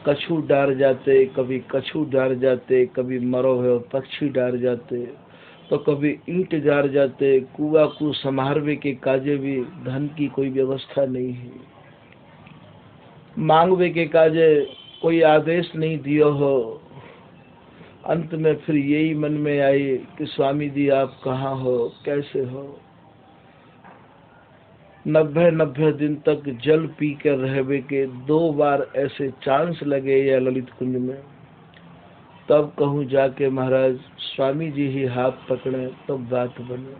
कछु डार जाते, कभी कछु डार जाते, कभी मरो हुए पक्षी डार जाते, तो कभी ईंट डार जाते। कुआ को संभारवे के काजे भी धन की कोई व्यवस्था नहीं है, मांगवे के काजे कोई आदेश नहीं दियो हो। अंत में फिर यही मन में आई कि स्वामी जी आप कहाँ हो, कैसे हो। 90 दिन तक जल पी कर रहवे के 2 बार ऐसे चांस लगे या ललित कुंज में, तब कहूँ जाके महाराज स्वामी जी ही हाथ पकड़े तब बात बने।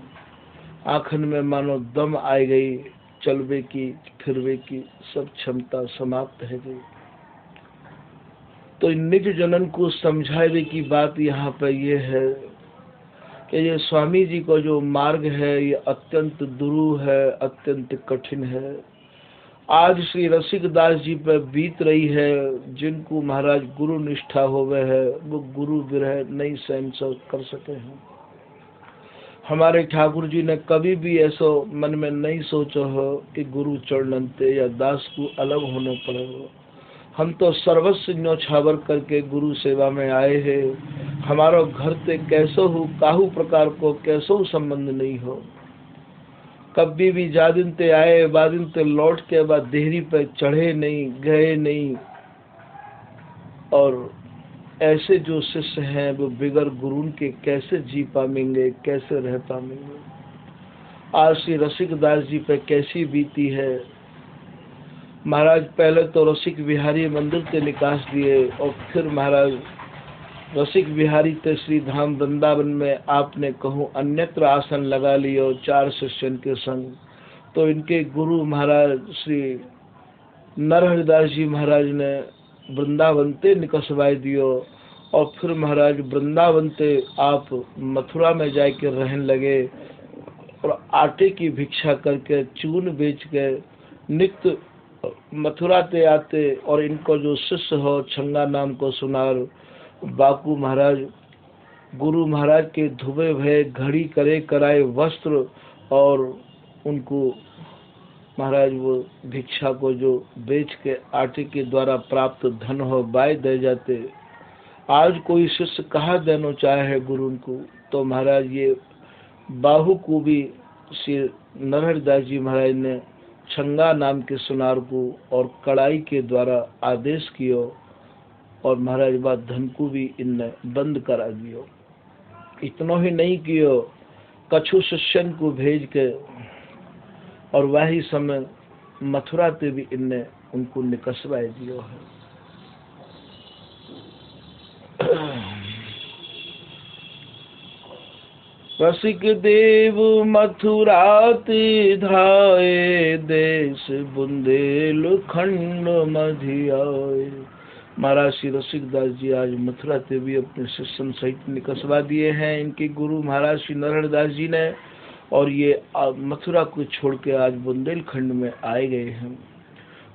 आखन में मानो दम आ गई, चलवे की फिरवे की सब क्षमता समाप्त है गई। तो निज जनन को समझावे की बात यहाँ पर यह है कि ये स्वामी जी को जो मार्ग है ये अत्यंत दुरूह है, अत्यंत कठिन है। आज श्री रसिकदास जी पर बीत रही है। जिनको महाराज गुरु निष्ठा होवे है वो गुरु विरह नहीं सहन कर सके हैं। हमारे ठाकुर जी ने कभी भी ऐसा मन में नहीं सोचा हो कि गुरु चरणंते या दास को अलग होने पड़े हो। हम तो सर्वस्व न्योछावर करके गुरु सेवा में आए हैं। हमारा घर ते कैसो हो काहू प्रकार को कैसो संबंध नहीं हो। कभी भी जादिन ते आए बादिन ते लौट के बाद देहरी पे चढ़े नहीं गए नहीं। और ऐसे जो शिष्य हैं वो बिगर गुरु के कैसे जी पाएंगे, कैसे रह पाएंगे। आज श्री रसिकदास जी पे कैसी बीती है। महाराज पहले तो रसिक बिहारी मंदिर से निकास दिए और फिर महाराज रसिक बिहारी ते श्री धाम वृंदावन में आपने कहूँ अन्यत्र आसन लगा लियो 4 शिष्यन के संग। तो इनके गुरु महाराज श्री नरहरिदास जी महाराज ने वृंदावन ते निकसवाई दियो। और फिर महाराज वृंदावन ते आप मथुरा में जाके रहने लगे और आटे की भिक्षा करके चून बेच के नित्य मथुरा ते आते। और इनको जो शिष्य हो छंगा नाम को सुनार बाकू महाराज गुरु महाराज के धुबे भय घड़ी करे कराए वस्त्र और उनको महाराज वो भिक्षा को जो बेच के आटे के द्वारा प्राप्त धन हो बाय दे जाते। आज कोई शिष्य कहा देना चाहे गुरु को तो महाराज ये बाहु को भी श्री नरहरिदास जी महाराज ने छंगा नाम के सुनार को और कड़ाई के द्वारा आदेश कियो। और महाराज बात धन को भी इनने बंद करा दियो। इतना ही नहीं कियो कछु शिष्यन को भेज के और वही समय मथुरा ते भी इनने उनको निकसवाए दियो है। रसिक देव मथुरा ते धाये देश बुंदेलखंड मधियाए। महाराज श्री रसिकदास जी आज मथुरा ते भी अपने शिष्यन सहित निकसवा दिए हैं इनके गुरु महाराज श्री नरहरिदास जी ने। और ये मथुरा को छोड़ के आज बुंदेलखंड में आए गए हैं।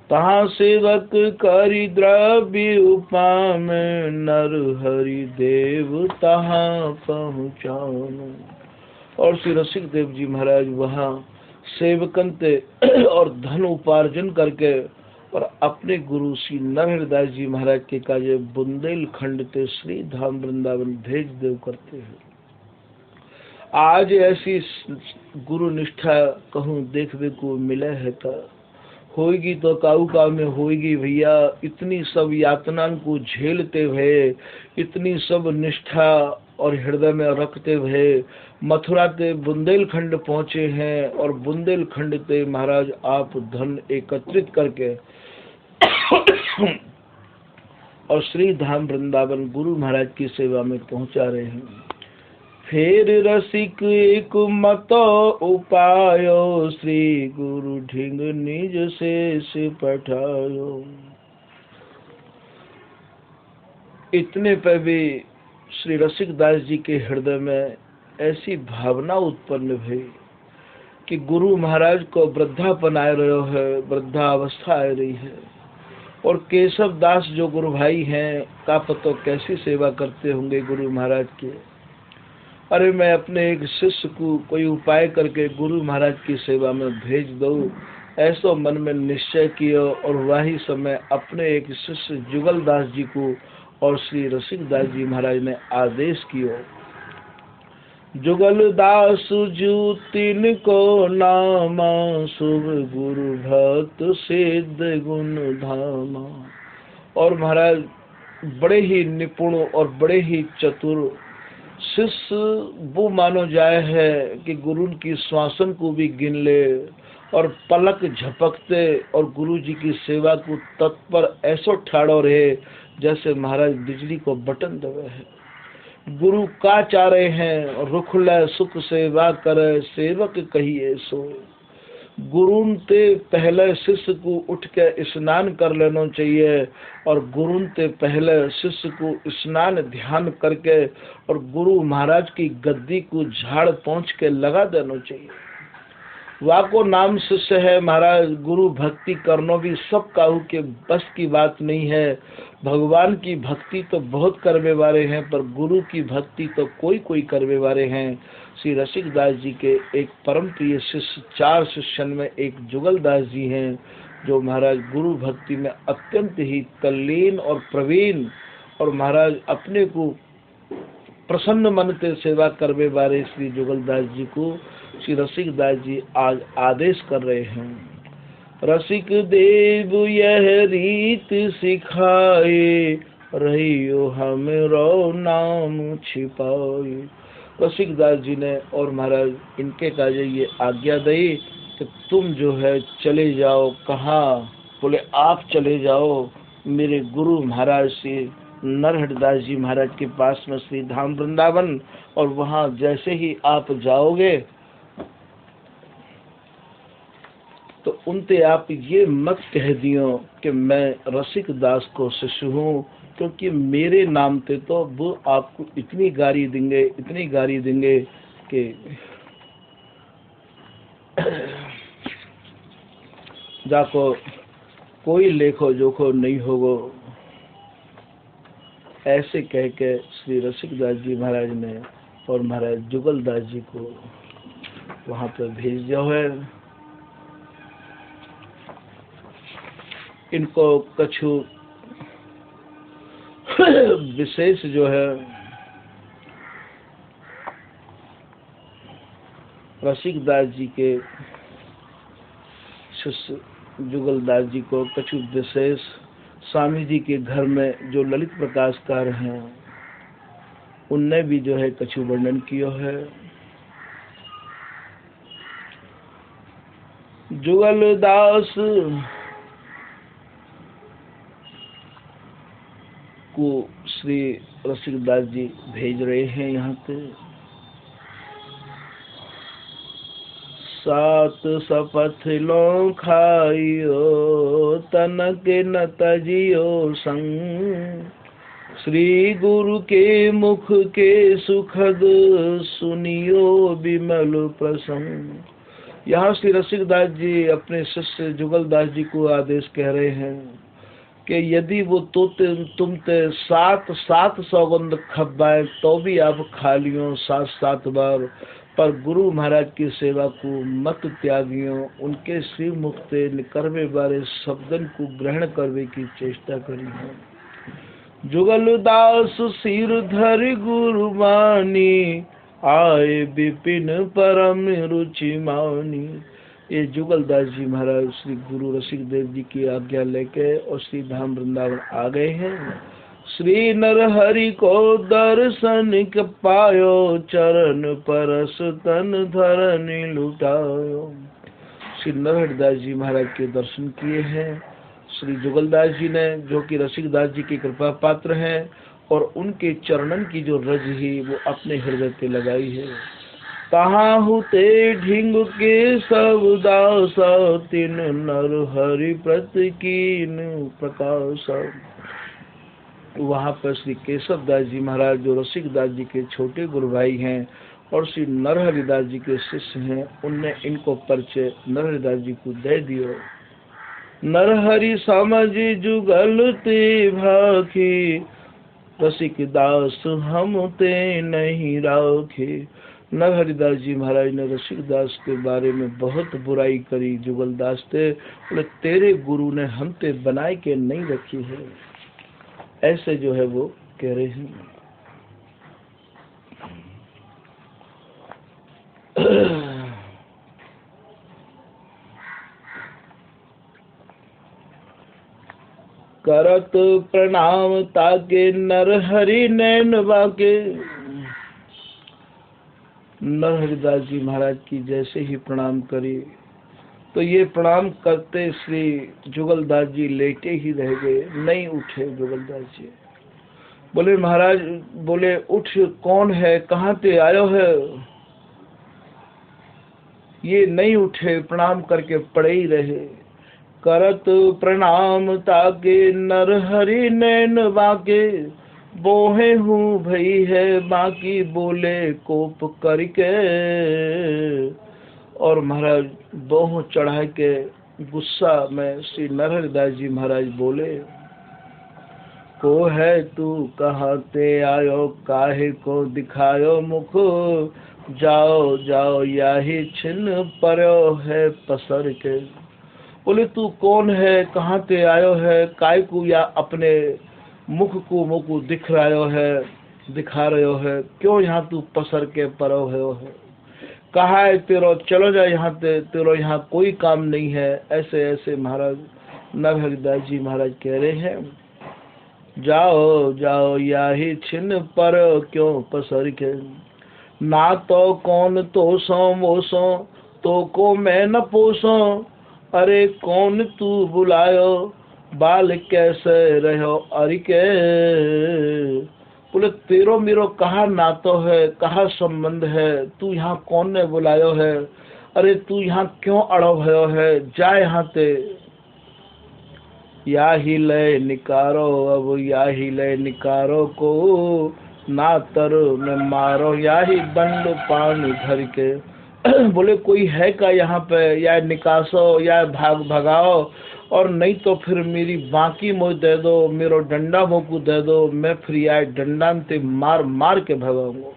तहाँ सेवक करी द्रव्य उपाम नर हरि देव तहाँ पहुँचानो। और श्री रसिक देव जी महाराज वहाँ सेवकन ते और धन उपार्जन करके और अपने गुरु श्री नरहरिदास जी महाराज के काजे बुंदेलखंड ते श्री धाम वृंदावन भेज देव करते हैं। आज ऐसी गुरु निष्ठा कहूँ देखने को मिले है तो होगी तो काऊ काऊ में होगी भैया। इतनी सब यातना को झेलते हुए इतनी सब निष्ठा और हृदय में रखते हुए मथुरा ते बुंदेलखंड पहुँचे हैं। और बुंदेलखंड ते महाराज आप धन एकत्रित करके और श्री धाम वृंदावन गुरु महाराज की सेवा में पहुँचा रहे हैं। फेर रसिक एक मतो उपायो श्री गुरु ढिंग निज शेष पठायो। इतने पर भी श्री रसिकदास जी के हृदय में ऐसी भावना उत्पन्न हुई कि गुरु महाराज को वृद्धापन आ रहा है, वृद्धावस्था आ रही है। और केशव दास जो गुरु भाई हैं का पतो कैसी सेवा करते होंगे गुरु महाराज के। अरे मैं अपने एक शिष्य को कोई उपाय करके गुरु महाराज की सेवा में भेज दूं, ऐसा मन में निश्चय किया। और वही समय अपने एक शिष्य जुगल दास जी को और श्री रसिकदास जी महाराज ने आदेश किया। जुगल दास जू तीन को नामा शुभ गुरु भक्त सिद्ध गुण धामा। और महाराज बड़े ही निपुण और बड़े ही चतुर शिष्य वो मानो जाए है कि गुरु की श्वासन को भी गिन ले और पलक झपकते और गुरु जी की सेवा को तत्पर ऐसो ठाड़ो रहे जैसे महाराज बिजली को बटन दबे है। गुरु का चारे हैं रुख ले सुख सेवा करे सेवक कहिए सो। गुरु ते पहले शिष्य को उठ के स्नान कर लेना चाहिए और गुरु ते पहले शिष्य को स्नान ध्यान करके और गुरु महाराज की गद्दी को झाड़ पहुँच के लगा देना चाहिए। वाको नाम शिष्य है महाराज। गुरु भक्ति करनो भी सब काहू के बस की बात नहीं है। भगवान की भक्ति तो बहुत करने वाले हैं, पर गुरु की भक्ति तो कोई कोई करने वाले हैं। श्री रसिकदास जी के एक परम प्रिय शिष्य, 4 शिष्यन में एक जुगलदास जी हैं, जो महाराज गुरु भक्ति में अत्यंत ही तल्लीन और प्रवीण, और महाराज अपने को प्रसन्न मन से सेवा करने वाले श्री जुगलदास जी को श्री रसिकदास जी आज आदेश कर रहे हैं। रसिक देव यह रीत सिखाए, रहियो हमरो नाम छिपाए। रसिकदास जी ने और महाराज इनके काजे ये आज्ञा दी कि तुम जो है चले जाओ। कहाँ? बोले आप चले जाओ मेरे गुरु महाराज से नरहरिदास जी महाराज के पास में श्री धाम वृंदावन, और वहाँ जैसे ही आप जाओगे तो उनसे आप ये मत कह दियो कि मैं रसिक दास को शिष्य हूँ, क्योंकि मेरे नाम पे तो वो आपको इतनी गाली देंगे, इतनी गाली देंगे कि जाको कोई लेखो जोखो नहीं होगो। ऐसे कह के श्री रसिकदास जी महाराज ने और महाराज जुगलदास जी को वहाँ पर भेज दिया है। इनको कछु विशेष जो है रसिकदास जी के शिष्य जुगलदास जी को कछु विशेष स्वामी जी के घर में जो ललित प्रकाशकार हैं उनने भी जो है कछु वर्णन किया है। जुगलदास को श्री रसिकदास जी भेज रहे हैं यहाँ पे। 7 शपथ लो खाइयो, तनक न तजियो संग। श्री गुरु के मुख के सुखद, सुनियो विमल प्रसंग। यहाँ श्री रसिकदास जी अपने शिष्य जुगलदास जी को आदेश कह रहे हैं कि यदि वो तुमते 7 सौगंध खबाए तो भी आप खा लियो 7 बार, पर गुरु महाराज की सेवा को मत त्यागियो। उनके श्री मुख से निकलने वाले शब्दन को ग्रहण करने की चेष्टा करियो। जुगलदास सिर धरि गुरु मानी, आए विपिन परम रुचि मानी। ये जुगलदास जी महाराज श्री गुरु रसिकदेव जी की आज्ञा लेके और श्री धाम वृंदावन आ गए हैं। श्री नरहरि को दर्शन के पायो, चरण परस तन धरनि लुटायो। श्री नरहरिदास जी महाराज के दर्शन किए हैं श्री जुगलदास जी ने, जो कि रसिकदास जी की कृपा पात्र हैं, और उनके चरणन की जो रज ही वो अपने हृदय पे लगाई है। कहाँ हुते ढिंग के सब दास, तिन नरहरि प्रति कीन प्रकाश। वहाँ पर श्री केशव दास जी महाराज जो रसिकदास जी के छोटे गुरु भाई हैं और श्री नरहरिदास जी के शिष्य हैं, उनने इनको परिचय नरहरिदास जी को दे दियो। नरहरि समझ जुगल ते भाखी, रसिकदास हम ते नहीं राखे। नरहरिदास जी महाराज ने रसिकदास के बारे में बहुत बुराई करी जुगलदास ते, बोले तेरे गुरु ने हम ते बनाए के नहीं रखी है, ऐसे जो है वो कह रहे हैं। करत प्रणाम ताके नरहरि नैन बाके। नरहरिदास जी महाराज की जैसे ही प्रणाम करी तो ये प्रणाम करते श्री जुगलदास जी लेटे ही रह गए, नहीं उठे। जुगलदास जी बोले महाराज, बोले उठ, कौन है, कहाँ ते आयो है? ये नहीं उठे, प्रणाम करके पड़े ही रहे। करत प्रणाम ताके नरहरि नैन बाके, बोहे हूँ भई है बाकी बोले कोप करके। और महाराज दोहों चढ़ा के गुस्सा में श्री नरहरिदास जी महाराज बोले, को है तू कहाँ ते आयो, काहे को दिखायो मुख, जाओ जाओ याही छिन्न पर्यो है पसर के। बोले तू कौन है, कहाँ ते आयो है, काय को या अपने मुख को मुख दिख रहा है, दिखा रहे है, क्यों यहाँ तू पसर के परो है, कहा है तेरो, चलो जा यहाँ ते, तेरो यहाँ कोई काम नहीं है। ऐसे ऐसे महाराज नरहरिदास जी महाराज कह रहे हैं, जाओ जाओ याही छिन्न पर क्यों पसर के, ना तो कौन तो सो वो सो, तो को मैं न पोसो, अरे कौन तू बुलायो, बाल कैसे रहो अरि के। बोले तेरो मेरो कहा नातो है, कहा संबंध है, तू यहाँ कौन ने बुलायो है, अरे तू यहाँ क्यों अड़ो भयो है, जा यहाँ ते। या ही लय निकारो, अब या ही लय निकारो को, ना तर में मारो, या ही दंड पान धर के। बोले कोई है का यहाँ पे, या निकासो या भगाओ, और नहीं तो फिर मेरी बाकी मुझ दे दो, मेरो डंडा मुँह को दे दो, मैं फिर या डंडा ते मार मार के भगाऊंगा।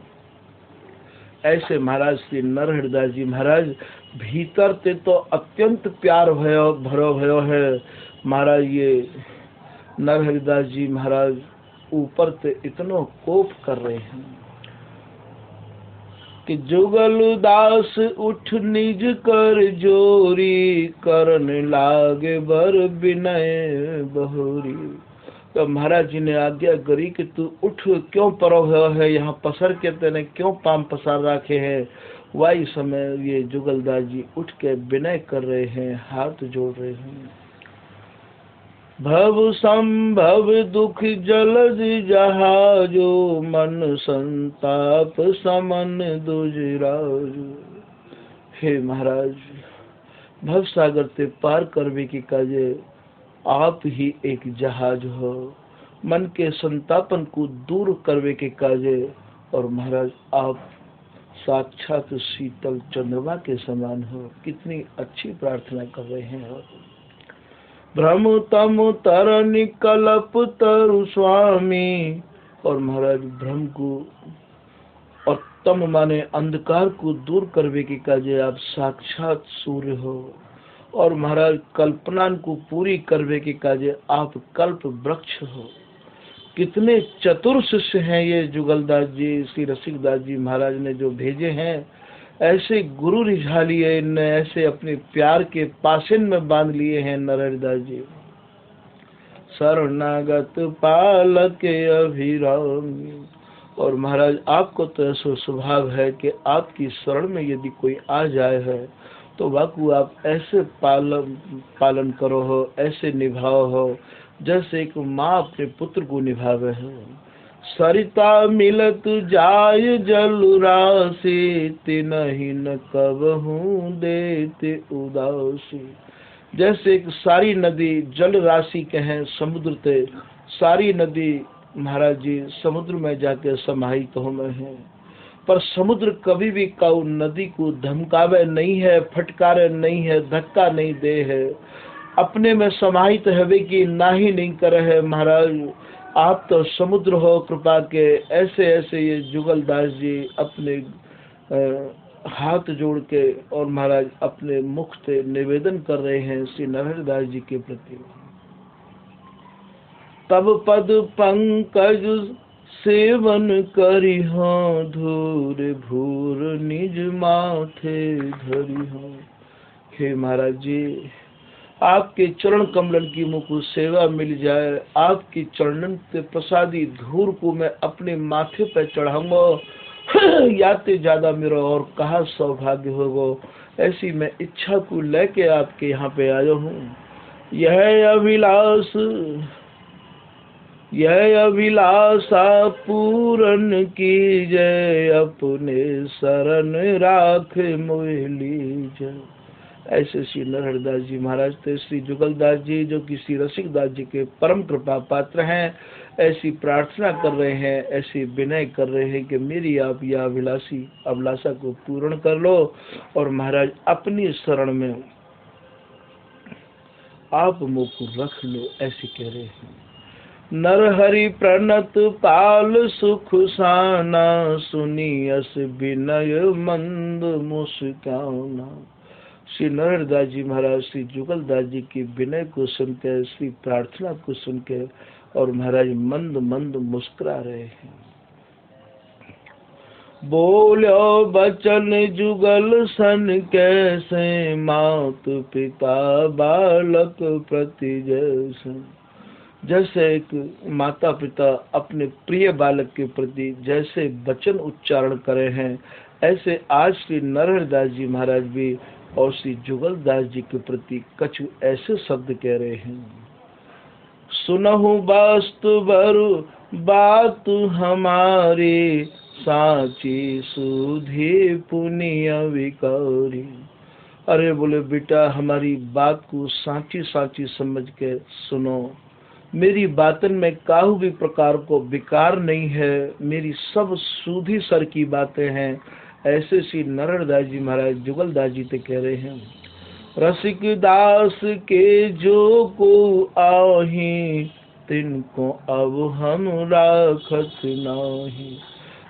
ऐसे महाराज श्री नरहरिदास जी महाराज भीतर ते तो अत्यंत प्यार भयो भरो भयो है। महाराज ये नरहरिदास जी महाराज ऊपर ते इतना कोप कर रहे हैं कि जुगल दास उठ निज कर जोरी, करन लागे बर विनय बहोरी। तो महाराज जी ने आज्ञा करी कि तू उठ, क्यों परो है यहाँ पसर के, तेने क्यों पाम पसार रखे हैं। वही समय ये जुगलदास जी उठ के विनय कर रहे हैं, हाथ जोड़ रहे हैं। भव संभव दुख जलद जहाजो, मन संताप समन दुजराजो। हे महाराज, भव सागर ते पार करवे की काजे आप ही एक जहाज हो, मन के संतापन को दूर करवे के काजे, और महाराज आप साक्षात शीतल चंद्रमा के समान हो। कितनी अच्छी प्रार्थना कर रहे हैं। भ्रम तम तरनि कल्प तरु स्वामी, और महाराज भ्रम को और तम माने अंधकार को दूर करवे के काजे आप साक्षात सूर्य हो, और महाराज कल्पना को पूरी करवे के काजे आप कल्प वृक्ष हो। कितने चतुर शिष्य हैं ये जुगलदास जी, श्री रसिकदास जी महाराज ने जो भेजे हैं। ऐसे गुरु रिझा लिए इनने, ऐसे अपने प्यार के पासिन में बांध लिए हैं नरहरिदास जी। शरणागत पालक अभिरामी, और महाराज आपको तो ऐसा स्वभाव है कि आपकी शरण में यदि कोई आ जाए है तो वाकु आप ऐसे पालन करो हो, ऐसे निभाओ हो जैसे एक माँ अपने पुत्र को निभावे है। सरिता मिलत जाय जल राशि, तिनहि न कबहूँ देते उदासी। जैसे एक सारी नदी जल राशि कहें समुद्र ते, सारी नदी महाराज जी समुद्र में जाके समाहित हो में है, पर समुद्र कभी भी काउ नदी को धमकावे नहीं है, फटकारे नहीं है, धक्का नहीं दे है, अपने में समाहित हवे की ना ही नहीं करे है। महाराज आप तो समुद्र हो कृपा के। ऐसे ऐसे ये जुगलदास जी अपने हाथ जोड़ के और महाराज अपने मुख से निवेदन कर रहे हैं श्री नरहरिदास जी के प्रति। तब पद पंकज सेवन करी हो, धूर भूर निज माथे धरी हो। हे महाराज जी, आपके चरण कमलन की मुझको सेवा मिल जाए, आपकी चरणन से प्रसादी धूर को मैं अपने माथे पर चढ़ाऊंगा, याते ज्यादा मेरा और कहा सौभाग्य होगा। ऐसी मैं इच्छा को लेके आपके यहाँ पे आया हूँ। यह अभिलाषा पूरन की जय, अपने शरण राख मोहि लीजय। ऐसे श्री नरहरिदास जी महाराज थे। श्री जुगलदास जी जो कि श्री रसिकदास जी के परम कृपा पात्र हैं, ऐसी प्रार्थना कर रहे हैं, ऐसी विनय कर रहे हैं कि मेरी आप यह अभिलाषा को पूर्ण कर लो और महाराज अपनी शरण में आप मुख रख लो, ऐसे कह रहे हैं। नरहरि प्रणत पाल सुख साना, सुनियस विनय मंद मुस्काना। श्री नरहरिदास जी महाराज श्री जुगलदास जी की विनय को सुनकर, श्री प्रार्थना को सुनकर और महाराज मंद मंद मुस्कुरा रहे हैं। बोलो बचन जुगल सन कैसे, मात पिता बालक प्रति जैसे। जैसे एक माता पिता अपने प्रिय बालक के प्रति जैसे वचन उच्चारण करे हैं, ऐसे आज श्री नरहरिदास जी महाराज भी और श्री जुगलदास जी के प्रति कछु ऐसे शब्द कह रहे हैं। सुनहु वास्तु बरु बात हमारी, साची सुधी पुण्य विकारी। अरे बोले बेटा, हमारी बात को साची साची समझ के सुनो। मेरी बातन में काहू भी प्रकार को विकार नहीं है, मेरी सब सूधी सर की बातें हैं। ऐसे श्री नरहरिदास जी महाराज जुगलदास जी ते कह रहे हैं। रसिक दास के जो को आही, तिनको अब हम राखत नाही।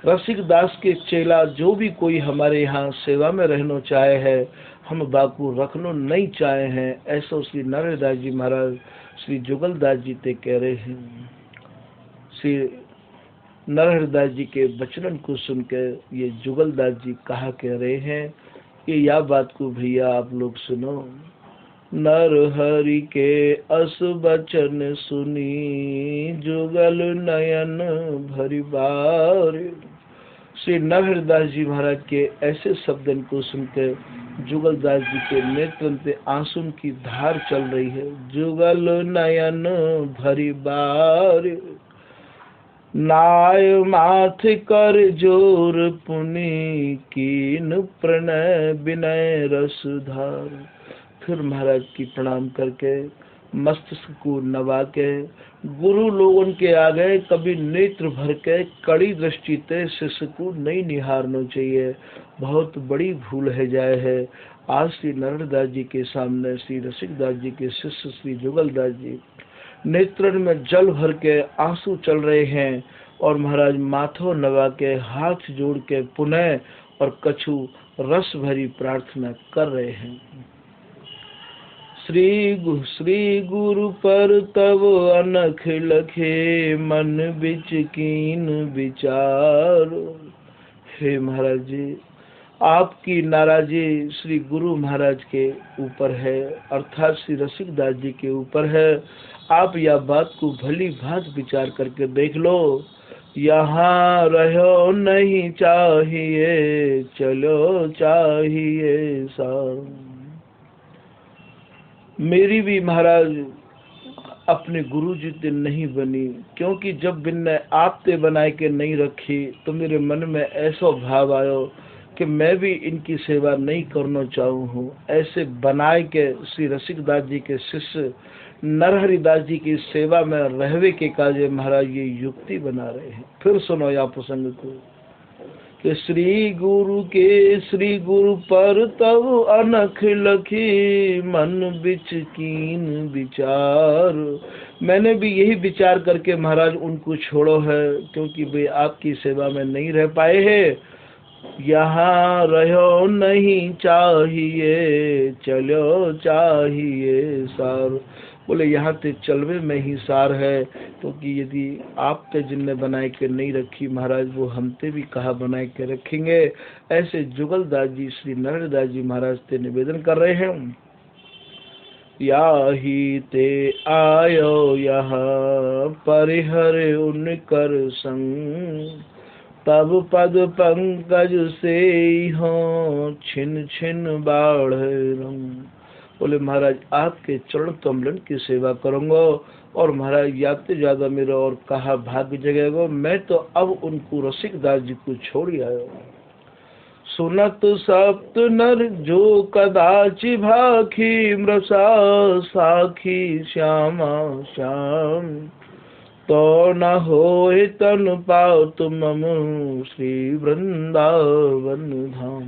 रसिक दास के चेला जो भी कोई हमारे यहाँ सेवा में रहना चाहे है, हम बाकू रखना नहीं चाहे हैं। ऐसा श्री नरहरिदास जी महाराज श्री जुगलदास जी ते कह रहे हैं। श्री नरहरिदास जी के वचन को सुनकर ये जुगलदास जी कहा कह रहे हैं कि यह बात को भैया आप लोग सुनो। नरहरि के अस वचन सुनी, जुगल नयन भरी बार। श्री नरहरिदास जी महाराज के ऐसे शब्दन को सुनकर जुगलदास जी के नेत्र से आंसू की धार चल रही है। जुगल नयन भरी बार, नाय माथ कर जोर पुनि, कीन प्रणय विनय रसधार। फिर महाराज की प्रणाम करके मस्तिष्क को नवा के गुरु लोगों के आगे कभी नेत्र भर के कड़ी दृष्टि से शिष्य को नहीं निहारना चाहिए, बहुत बड़ी भूल है जाए है। आज श्री नरहरिदास जी के सामने श्री रसिकदास जी के शिष्य श्री जुगलदास जी नेत्रन में जल भर के आंसू चल रहे हैं और महाराज माथो नवा के हाथ जोड़ के पुनः और कछु रस भरी प्रार्थना कर रहे हैं। श्री गुरु पर तब अनख लखे, मन बिच कीन विचार। हे महाराज जी, आपकी नाराजी श्री गुरु महाराज के ऊपर है, अर्थात श्री रसिकदास जी के ऊपर है। आप यह बात को भली भांति विचार करके देख लो। यहाँ रहो नहीं चाहिए, चलो चाहिए साथ। मेरी भी महाराज अपने गुरु जी ते नहीं बनी, क्योंकि जब बिन्ने आप ते बनाए के नहीं रखी तो मेरे मन में ऐसा भाव आयो कि मैं भी इनकी सेवा नहीं करना चाहूँ हूँ। ऐसे बनाए के श्री रसिकदास जी के शिष्य नरहरिदास जी की सेवा में रहवे के काजे महाराज ये युक्ति बना रहे हैं। फिर सुनो या प्रसंग को कि श्री गुरु पर तब अनख लखी, मन बिच कीन विचार। मैंने भी यही विचार करके महाराज उनको छोड़ो है, क्योंकि वे आपकी सेवा में नहीं रह पाए हैं। यहाँ रहो नहीं चाहिए, चलो चाहिए सार। बोले यहाँ ते चलवे में ही सार है, क्योंकि यदि आप ते जिनने बनाए के नहीं रखी महाराज, वो हमते भी कहा बनाए के रखेंगे। ऐसे जुगलदास जी श्री नरहरिदास जी महाराज ते निवेदन कर रहे हैं। याही ते आयो यहाँ, परिहर उनकर संग, तब पद पंकज से हो, छिन छिन बाढ़ रंग। बोले महाराज आपके चरण कमलन की सेवा करूंगा, और महाराज याते ज्यादा मेरा और कहा भाग्य जगेगा। मैं तो अब उनको रसिकदास जी को छोड़ आया। सुनत सप्त नर जो कदाचि भाखी, मृषा साखी श्यामा श्याम। तो न होए तन पाओ तुम श्री वृंदावन धाम।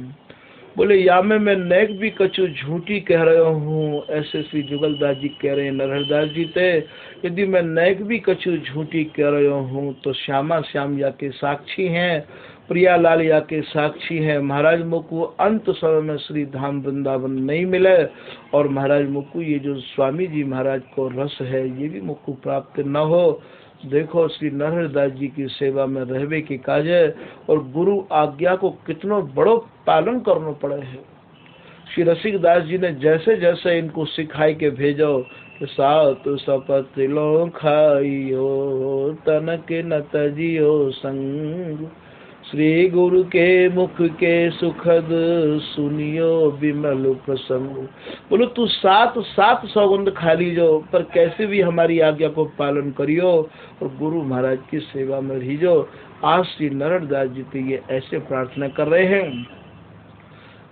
बोले या मैं नेक भी कछु झूठी कह रहा हूँ, ऐसे श्री जुगलदास जी कह रहे हैं नरहरदास जी थे। यदि मैं नेक भी कछु झूठी कह रहा हूँ तो श्यामा श्याम या के साक्षी हैं, प्रियालाल या के साक्षी हैं। महाराज मुझको अंत समय में श्री धाम वृंदावन नहीं मिले, और महाराज मुझको ये जो स्वामी जी महाराज को रस है ये भी मुझको प्राप्त न हो। देखो श्री नरहरदास जी की सेवा में रहवे के काज है, और गुरु आज्ञा को कितना बड़ो पालन करना पड़े है। श्री रसिकदास जी ने जैसे जैसे इनको सिखाई के भेजो कि सात सपत लो खाइयो तनक न तजियो संग, श्री गुरु के मुख के सुखद सुनियो विमल प्रसंग। बोलो तू सात सौगंध खा लीजो, पर कैसे भी हमारी आज्ञा को पालन करियो और गुरु महाराज की सेवा में रहिजो। आज श्री नरहरदास जी तो ये ऐसे प्रार्थना कर रहे हैं।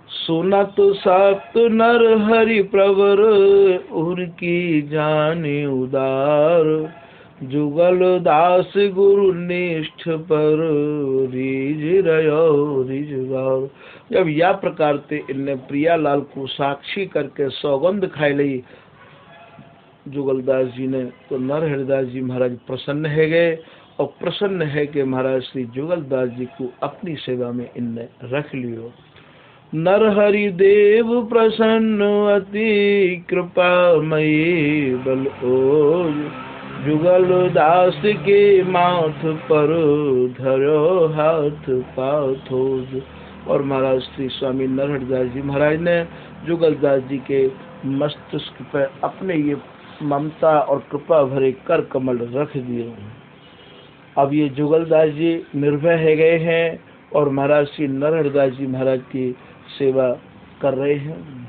सुनत सप्त नर हरि प्रवर उर की जाने उदार, जुगल दास गुरु निष्ठ पर रिज रयो रिजगार। जब यह प्रकार से इनने प्रियालाल को साक्षी करके सौगंध खाई ली जुगलदास जी ने, तो नरहरदास जी महाराज प्रसन्न है गए, और प्रसन्न है कि महाराज श्री जुगलदास जी को अपनी सेवा में इनने रख लियो। नरहरि देव प्रसन्न अति कृपामयी बल ओज, जुगल दास के माथ पर धरो हाथ पाथोज। और महाराज श्री स्वामी नरहरदास जी महाराज ने जुगलदास जी के मस्तिष्क पर अपने ये ममता और कृपा भरे कर कमल रख दिए। अब ये जुगलदास जी निर्भय है गए हैं और महाराज श्री नरहरदास जी महाराज की सेवा कर रहे हैं।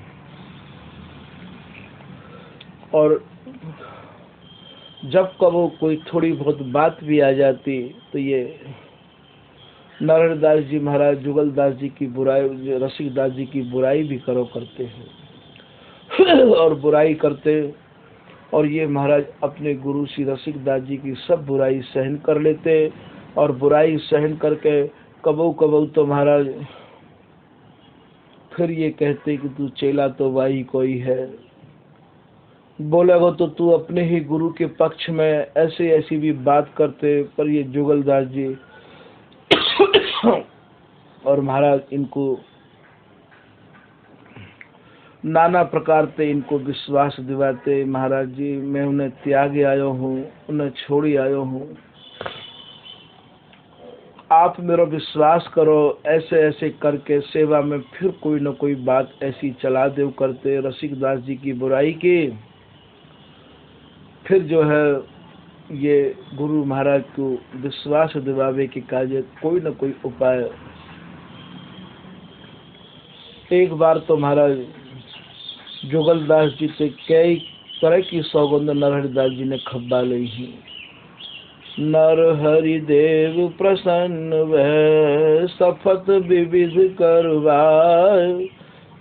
और जब कबो कोई थोड़ी बहुत बात भी आ जाती तो ये नरहरदास जी महाराज जुगलदास जी की बुराई, रसिकदास जी की बुराई भी करो करते हैं और बुराई करते, और ये महाराज अपने गुरु श्री रसिकदास जी की सब बुराई सहन कर लेते, और बुराई सहन करके कबो कबो तो महाराज फिर ये कहते कि तू चेला तो वाही कोई है, बोलेगा तो तू अपने ही गुरु के पक्ष में ऐसे ऐसी भी बात करते। पर ये जुगलदास जी और महाराज इनको नाना प्रकार से इनको विश्वास दिवाते, महाराज जी मैं उन्हें त्यागे आयो हूँ, उन्हें छोड़ी आयो हूँ, आप मेरा विश्वास करो। ऐसे ऐसे करके सेवा में फिर कोई न कोई बात ऐसी चला देव करते रसिकदास जी की बुराई की। फिर जो है ये गुरु महाराज को विश्वास दिवावे के कार्य कोई न कोई उपाय। एक बार तो महाराज जुगलदास जी से कई तरह की सौगंध नरहरदास जी ने खब्बा ली ही। नरहरि देव प्रसन्न वह सफत विविध करवाए,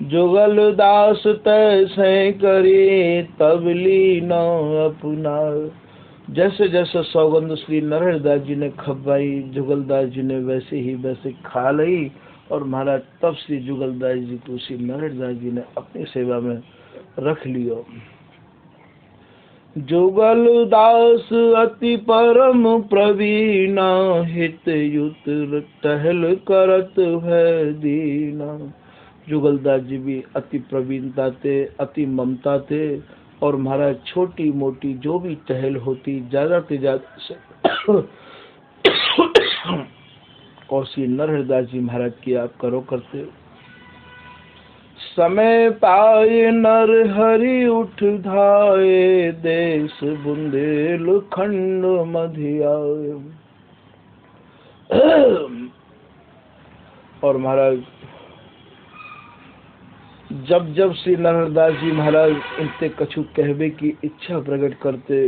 जुगलदास तैसे करे तब लीन अपना। जैसे जैसे सौगंध श्री नरहरदास जी ने खब्बाई, जुगलदास जी ने वैसे ही वैसे खा ली, और महाराज तब श्री जुगलदास जी को श्री नरहरदास जी ने अपनी सेवा में रख लियो। जुगलदास अति परम प्रवीण, हित युत टहल करत है दीना। जुगलदास जी भी अति प्रवीणता थे, अति ममता थे, और महाराज छोटी मोटी जो भी टहल होती ज्यादा से ज्यादा और श्री नरहरदास जी महाराज की आप करो करते। समय पाए नर हरि उठ धाये, देश बुंदेलखंड मधियाए। और महाराज जब जब श्री नरहरदास जी महाराज इनसे कछु कहवे की इच्छा प्रकट करते,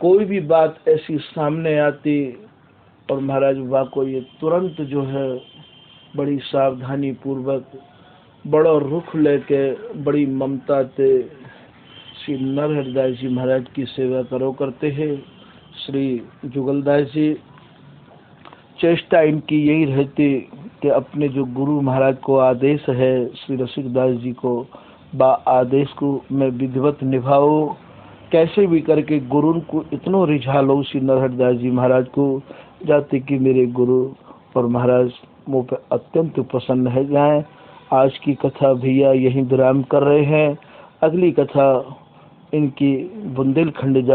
कोई भी बात ऐसी सामने आती, और महाराज वाको ये तुरंत जो है बड़ी सावधानी पूर्वक बड़ा रुख लेके बड़ी ममता से श्री नरहरदास जी महाराज की सेवा करो करते हैं। श्री जुगलदास जी, चेष्टा इनकी यही रहती कि अपने जो गुरु महाराज को आदेश है श्री रसिकदास जी को, बा आदेश को मैं विधिवत निभाओ, कैसे भी करके गुरु को इतना रिझा लो श्री नरहरदास जी महाराज को, जाते कि मेरे गुरु और महाराज मुँह पे अत्यंत प्रसन्न है जाएं। आज की कथा भैया यहीं विराम कर रहे हैं। अगली कथा इनकी बुंदेलखंड